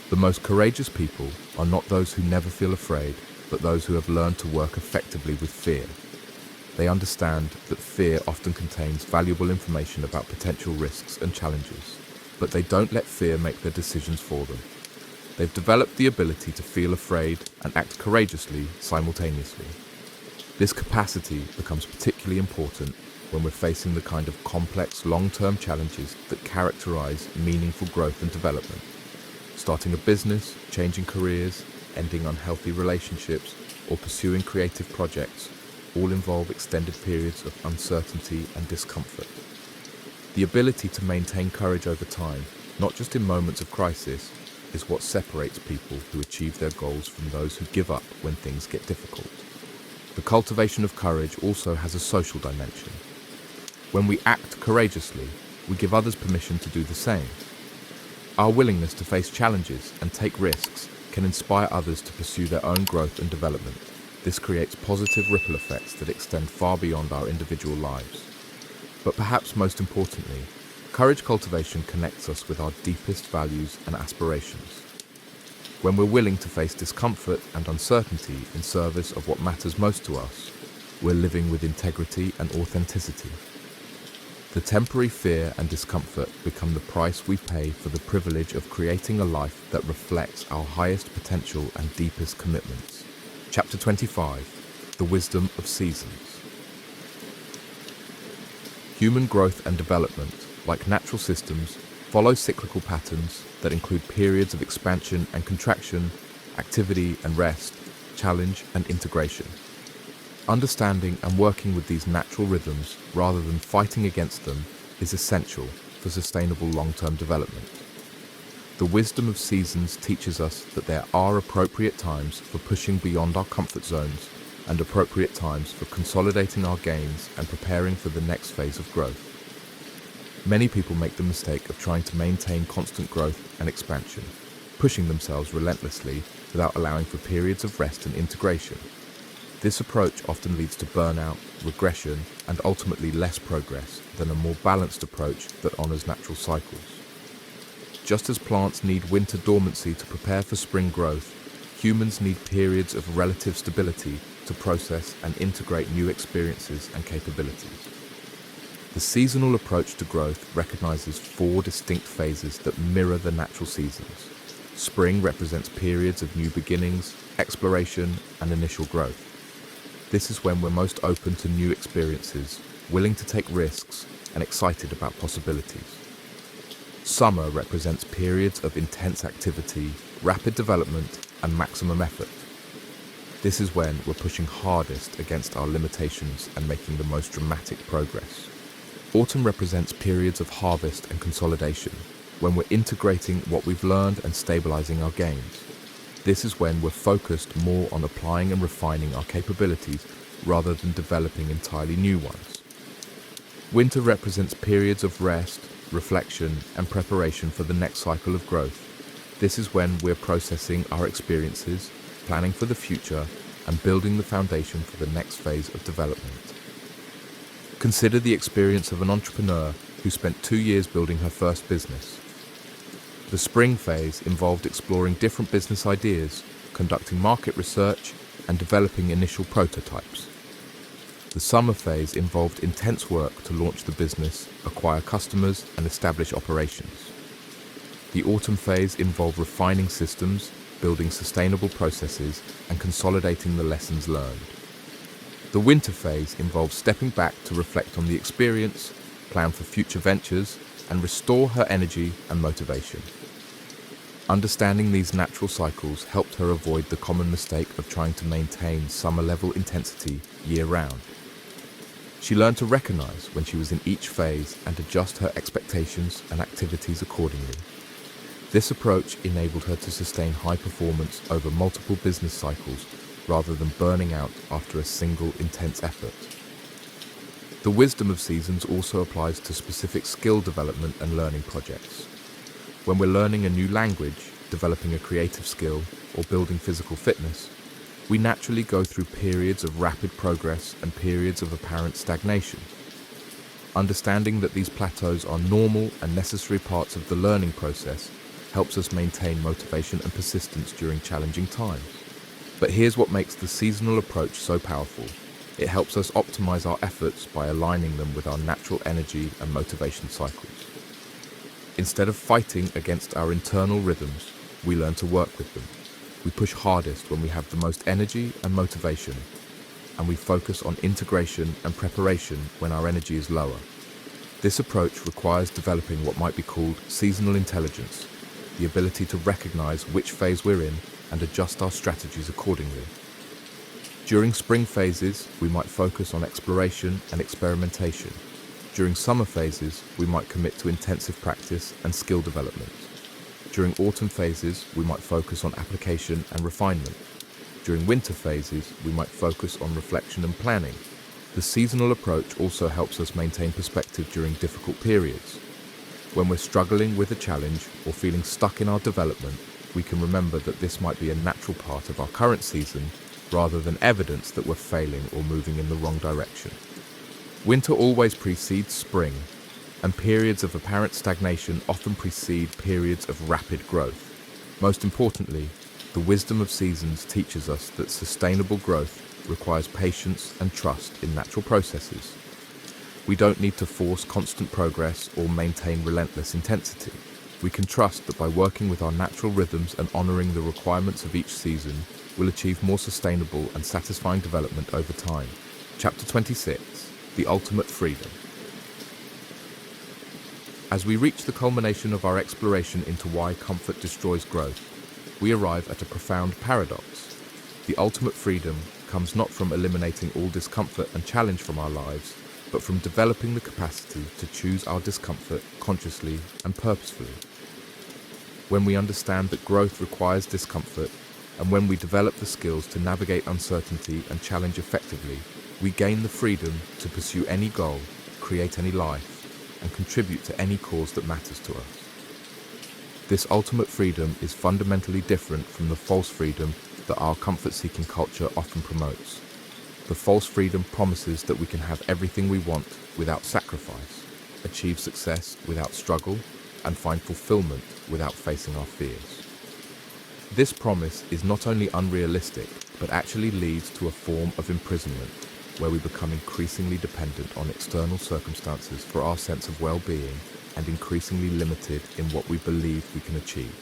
The most courageous people are not those who never feel afraid, but those who have learned to work effectively with fear. They understand that fear often contains valuable information about potential risks and challenges, but they don't let fear make their decisions for them. They've developed the ability to feel afraid and act courageously simultaneously. This capacity becomes particularly important when we're facing the kind of complex long-term challenges that characterize meaningful growth and development. Starting a business, changing careers, ending unhealthy relationships, or pursuing creative projects all involve extended periods of uncertainty and discomfort. The ability to maintain courage over time, not just in moments of crisis, is what separates people who achieve their goals from those who give up when things get difficult. The cultivation of courage also has a social dimension. When we act courageously, we give others permission to do the same. Our willingness to face challenges and take risks can inspire others to pursue their own growth and development. This creates positive ripple effects that extend far beyond our individual lives. But perhaps most importantly, courage cultivation connects us with our deepest values and aspirations. When we're willing to face discomfort and uncertainty in service of what matters most to us, we're living with integrity and authenticity. The temporary fear and discomfort become the price we pay for the privilege of creating a life that reflects our highest potential and deepest commitments. Chapter 25: The Wisdom of Seasons. Human growth and development, like natural systems, follow cyclical patterns that include periods of expansion and contraction, activity and rest, challenge and integration. Understanding and working with these natural rhythms rather than fighting against them is essential for sustainable long-term development. The wisdom of seasons teaches us that there are appropriate times for pushing beyond our comfort zones and appropriate times for consolidating our gains and preparing for the next phase of growth. Many people make the mistake of trying to maintain constant growth and expansion, pushing themselves relentlessly without allowing for periods of rest and integration. This approach often leads to burnout, regression, and ultimately less progress than a more balanced approach that honors natural cycles. Just as plants need winter dormancy to prepare for spring growth, humans need periods of relative stability to process and integrate new experiences and capabilities. The seasonal approach to growth recognizes 4 distinct phases that mirror the natural seasons. Spring represents periods of new beginnings, exploration, and initial growth. This is when we're most open to new experiences, willing to take risks, and excited about possibilities. Summer represents periods of intense activity, rapid development, and maximum effort. This is when we're pushing hardest against our limitations and making the most dramatic progress. Autumn represents periods of harvest and consolidation, when we're integrating what we've learned and stabilizing our gains. This is when we're focused more on applying and refining our capabilities rather than developing entirely new ones. Winter represents periods of rest, reflection, and preparation for the next cycle of growth. This is when we're processing our experiences, planning for the future, and building the foundation for the next phase of development. Consider the experience of an entrepreneur who spent 2 years building her first business. The spring phase involved exploring different business ideas, conducting market research, and developing initial prototypes. The summer phase involved intense work to launch the business, acquire customers, and establish operations. The autumn phase involved refining systems, building sustainable processes, and consolidating the lessons learned. The winter phase involved stepping back to reflect on the experience, plan for future ventures, and restore her energy and motivation. Understanding these natural cycles helped her avoid the common mistake of trying to maintain summer-level intensity year-round. She learned to recognize when she was in each phase and adjust her expectations and activities accordingly. This approach enabled her to sustain high performance over multiple business cycles rather than burning out after a single intense effort. The wisdom of seasons also applies to specific skill development and learning projects. When we're learning a new language, developing a creative skill, or building physical fitness, we naturally go through periods of rapid progress and periods of apparent stagnation. Understanding that these plateaus are normal and necessary parts of the learning process helps us maintain motivation and persistence during challenging times. But here's what makes the seasonal approach so powerful. It helps us optimize our efforts by aligning them with our natural energy and motivation cycles. Instead of fighting against our internal rhythms, we learn to work with them. We push hardest when we have the most energy and motivation, and we focus on integration and preparation when our energy is lower. This approach requires developing what might be called seasonal intelligence, the ability to recognize which phase we're in and adjust our strategies accordingly. During spring phases, we might focus on exploration and experimentation. During summer phases, we might commit to intensive practice and skill development. During autumn phases, we might focus on application and refinement. During winter phases, we might focus on reflection and planning. The seasonal approach also helps us maintain perspective during difficult periods. When we're struggling with a challenge or feeling stuck in our development, we can remember that this might be a natural part of our current season rather than evidence that we're failing or moving in the wrong direction. Winter always precedes spring, and periods of apparent stagnation often precede periods of rapid growth. Most importantly, the wisdom of seasons teaches us that sustainable growth requires patience and trust in natural processes. We don't need to force constant progress or maintain relentless intensity. We can trust that by working with our natural rhythms and honoring the requirements of each season, we'll achieve more sustainable and satisfying development over time. Chapter 26: The Ultimate Freedom. As we reach the culmination of our exploration into why comfort destroys growth, we arrive at a profound paradox. The ultimate freedom comes not from eliminating all discomfort and challenge from our lives, but from developing the capacity to choose our discomfort consciously and purposefully. When we understand that growth requires discomfort, and when we develop the skills to navigate uncertainty and challenge effectively, we gain the freedom to pursue any goal, create any life, and contribute to any cause that matters to us. This ultimate freedom is fundamentally different from the false freedom that our comfort-seeking culture often promotes. The false freedom promises that we can have everything we want without sacrifice, achieve success without struggle, and find fulfillment without facing our fears. This promise is not only unrealistic, but actually leads to a form of imprisonment, where we become increasingly dependent on external circumstances for our sense of well-being and increasingly limited in what we believe we can achieve.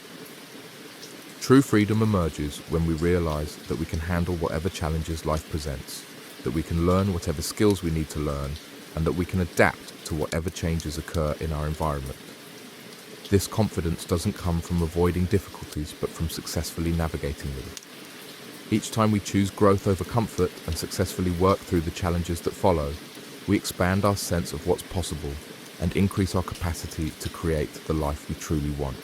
True freedom emerges when we realize that we can handle whatever challenges life presents, that we can learn whatever skills we need to learn, and that we can adapt to whatever changes occur in our environment. This confidence doesn't come from avoiding difficulties, but from successfully navigating them. Each time we choose growth over comfort and successfully work through the challenges that follow, we expand our sense of what's possible and increase our capacity to create the life we truly want.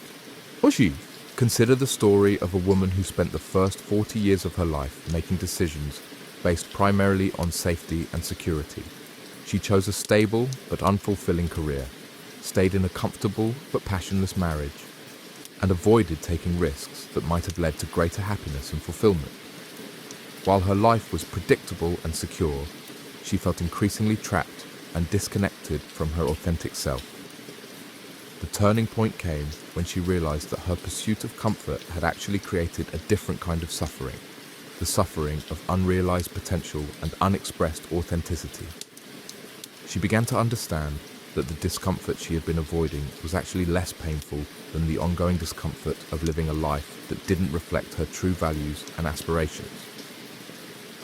Oshi, consider the story of a woman who spent the first 40 years of her life making decisions based primarily on safety and security. She chose a stable but unfulfilling career, stayed in a comfortable but passionless marriage, and avoided taking risks that might have led to greater happiness and fulfillment. While her life was predictable and secure, she felt increasingly trapped and disconnected from her authentic self. The turning point came when she realized that her pursuit of comfort had actually created a different kind of suffering, the suffering of unrealized potential and unexpressed authenticity. She began to understand that the discomfort she had been avoiding was actually less painful than the ongoing discomfort of living a life that didn't reflect her true values and aspirations.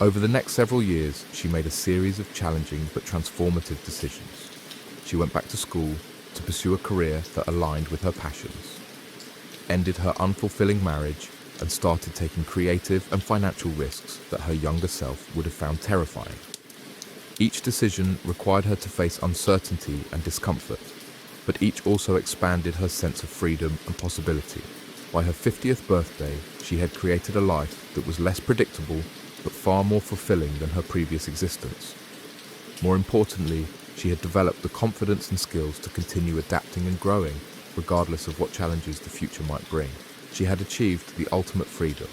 Over the next several years, she made a series of challenging but transformative decisions. She went back to school to pursue a career that aligned with her passions, ended her unfulfilling marriage, and started taking creative and financial risks that her younger self would have found terrifying. Each decision required her to face uncertainty and discomfort, but each also expanded her sense of freedom and possibility. By her 50th birthday, she had created a life that was less predictable but far more fulfilling than her previous existence. More importantly, she had developed the confidence and skills to continue adapting and growing, regardless of what challenges the future might bring. She had achieved the ultimate freedom,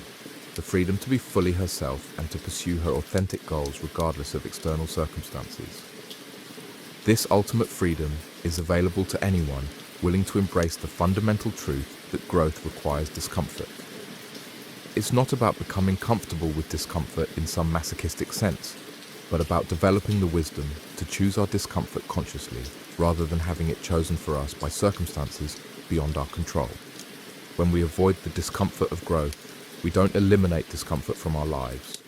the freedom to be fully herself and to pursue her authentic goals regardless of external circumstances. This ultimate freedom is available to anyone willing to embrace the fundamental truth that growth requires discomfort. It's not about becoming comfortable with discomfort in some masochistic sense, but about developing the wisdom to choose our discomfort consciously rather than having it chosen for us by circumstances beyond our control. When we avoid the discomfort of growth, we don't eliminate discomfort from our lives.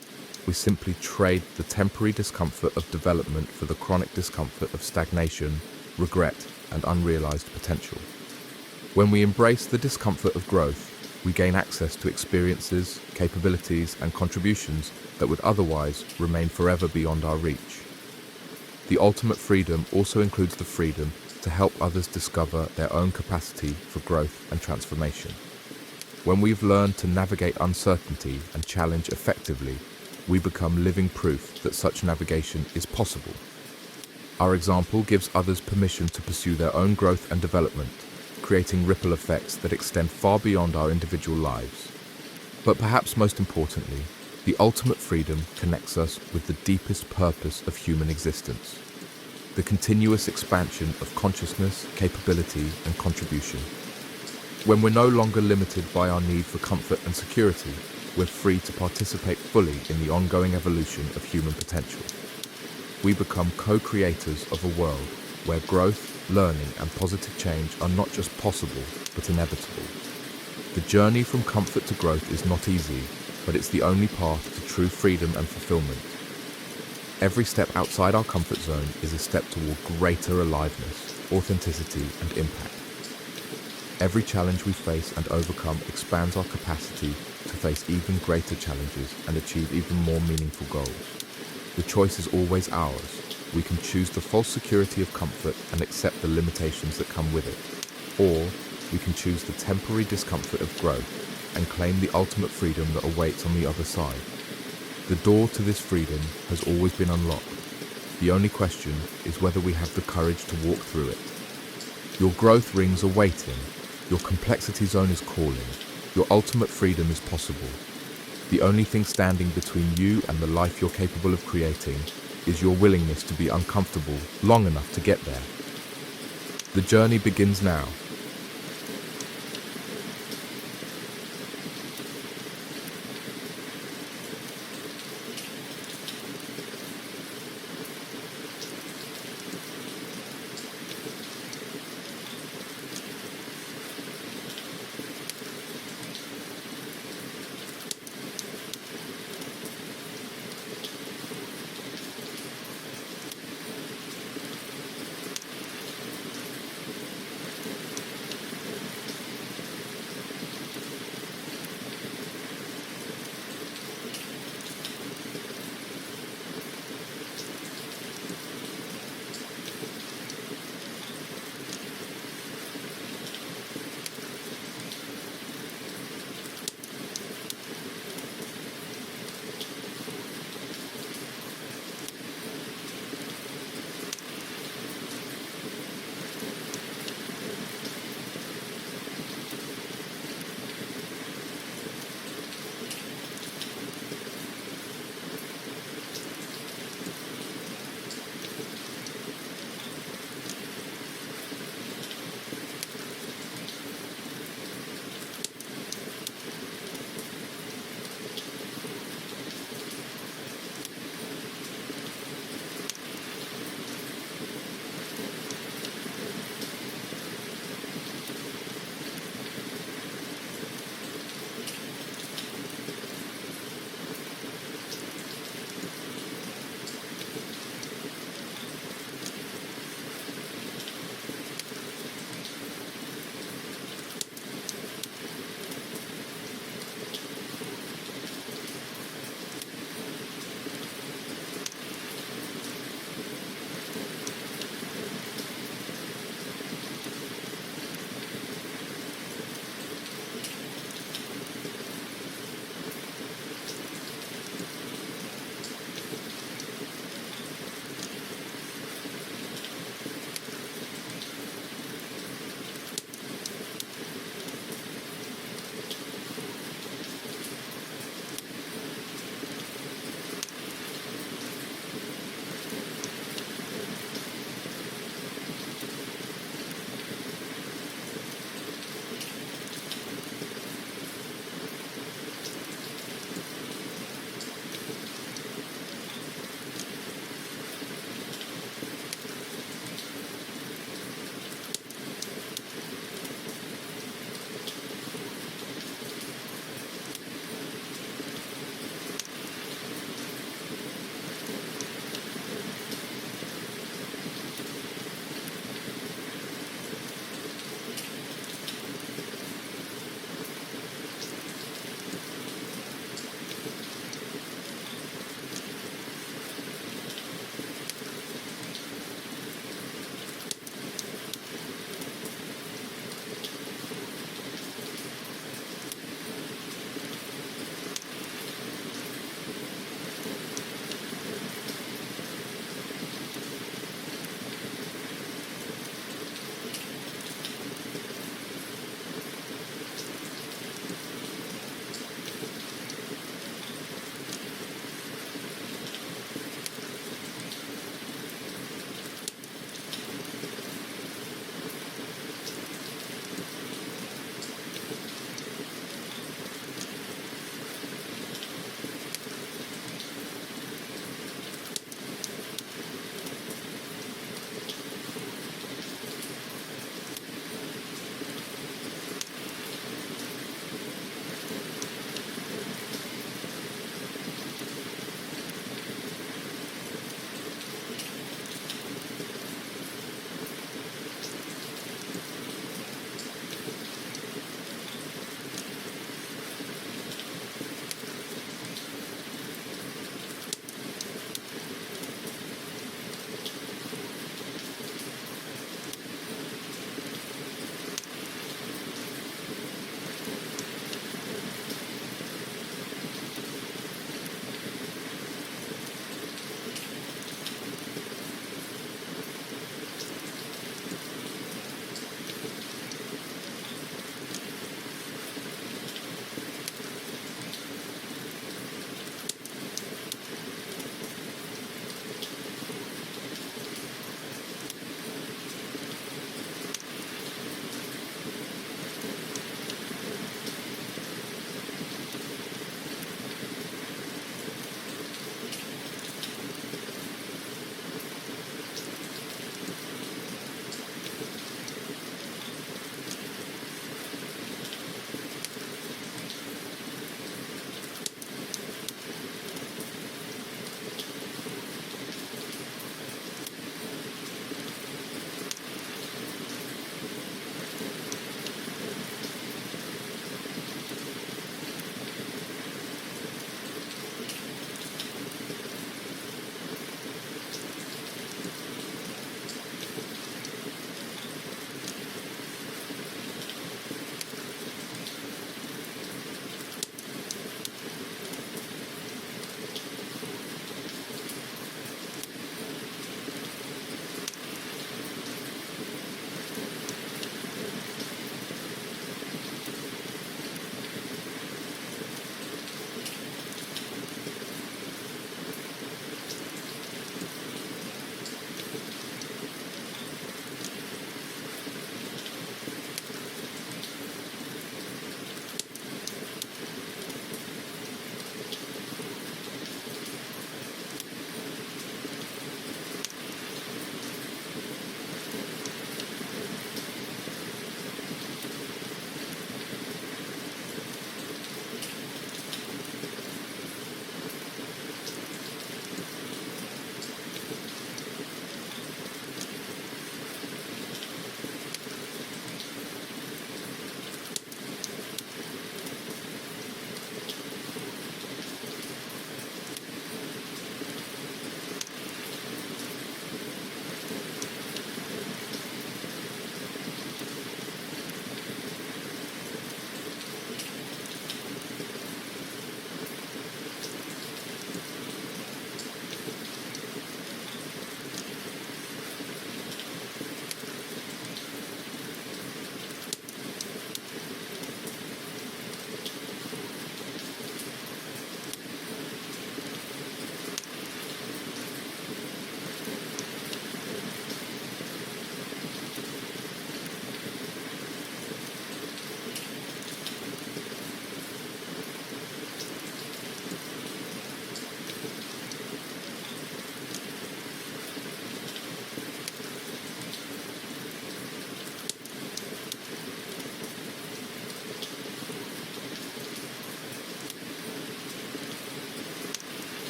We simply trade the temporary discomfort of development for the chronic discomfort of stagnation, regret, and unrealized potential. When we embrace the discomfort of growth, we gain access to experiences, capabilities, and contributions that would otherwise remain forever beyond our reach. The ultimate freedom also includes the freedom to help others discover their own capacity for growth and transformation. When we've learned to navigate uncertainty and challenge effectively, we become living proof that such navigation is possible. Our example gives others permission to pursue their own growth and development, creating ripple effects that extend far beyond our individual lives. But perhaps most importantly, the ultimate freedom connects us with the deepest purpose of human existence, the continuous expansion of consciousness, capability, and contribution. When we're no longer limited by our need for comfort and security, we're free to participate fully in the ongoing evolution of human potential. We become co-creators of a world where growth, learning, and positive change are not just possible, but inevitable. The journey from comfort to growth is not easy, but it's the only path to true freedom and fulfillment. Every step outside our comfort zone is a step toward greater aliveness, authenticity, and impact. Every challenge we face and overcome expands our capacity to face even greater challenges and achieve even more meaningful goals. The choice is always ours. We can choose the false security of comfort and accept the limitations that come with it. Or we can choose the temporary discomfort of growth and claim the ultimate freedom that awaits on the other side. The door to this freedom has always been unlocked. The only question is whether we have the courage to walk through it. Your growth rings are waiting. Your complexity zone is calling. Your ultimate freedom is possible. The only thing standing between you and the life you're capable of creating is your willingness to be uncomfortable long enough to get there. The journey begins now.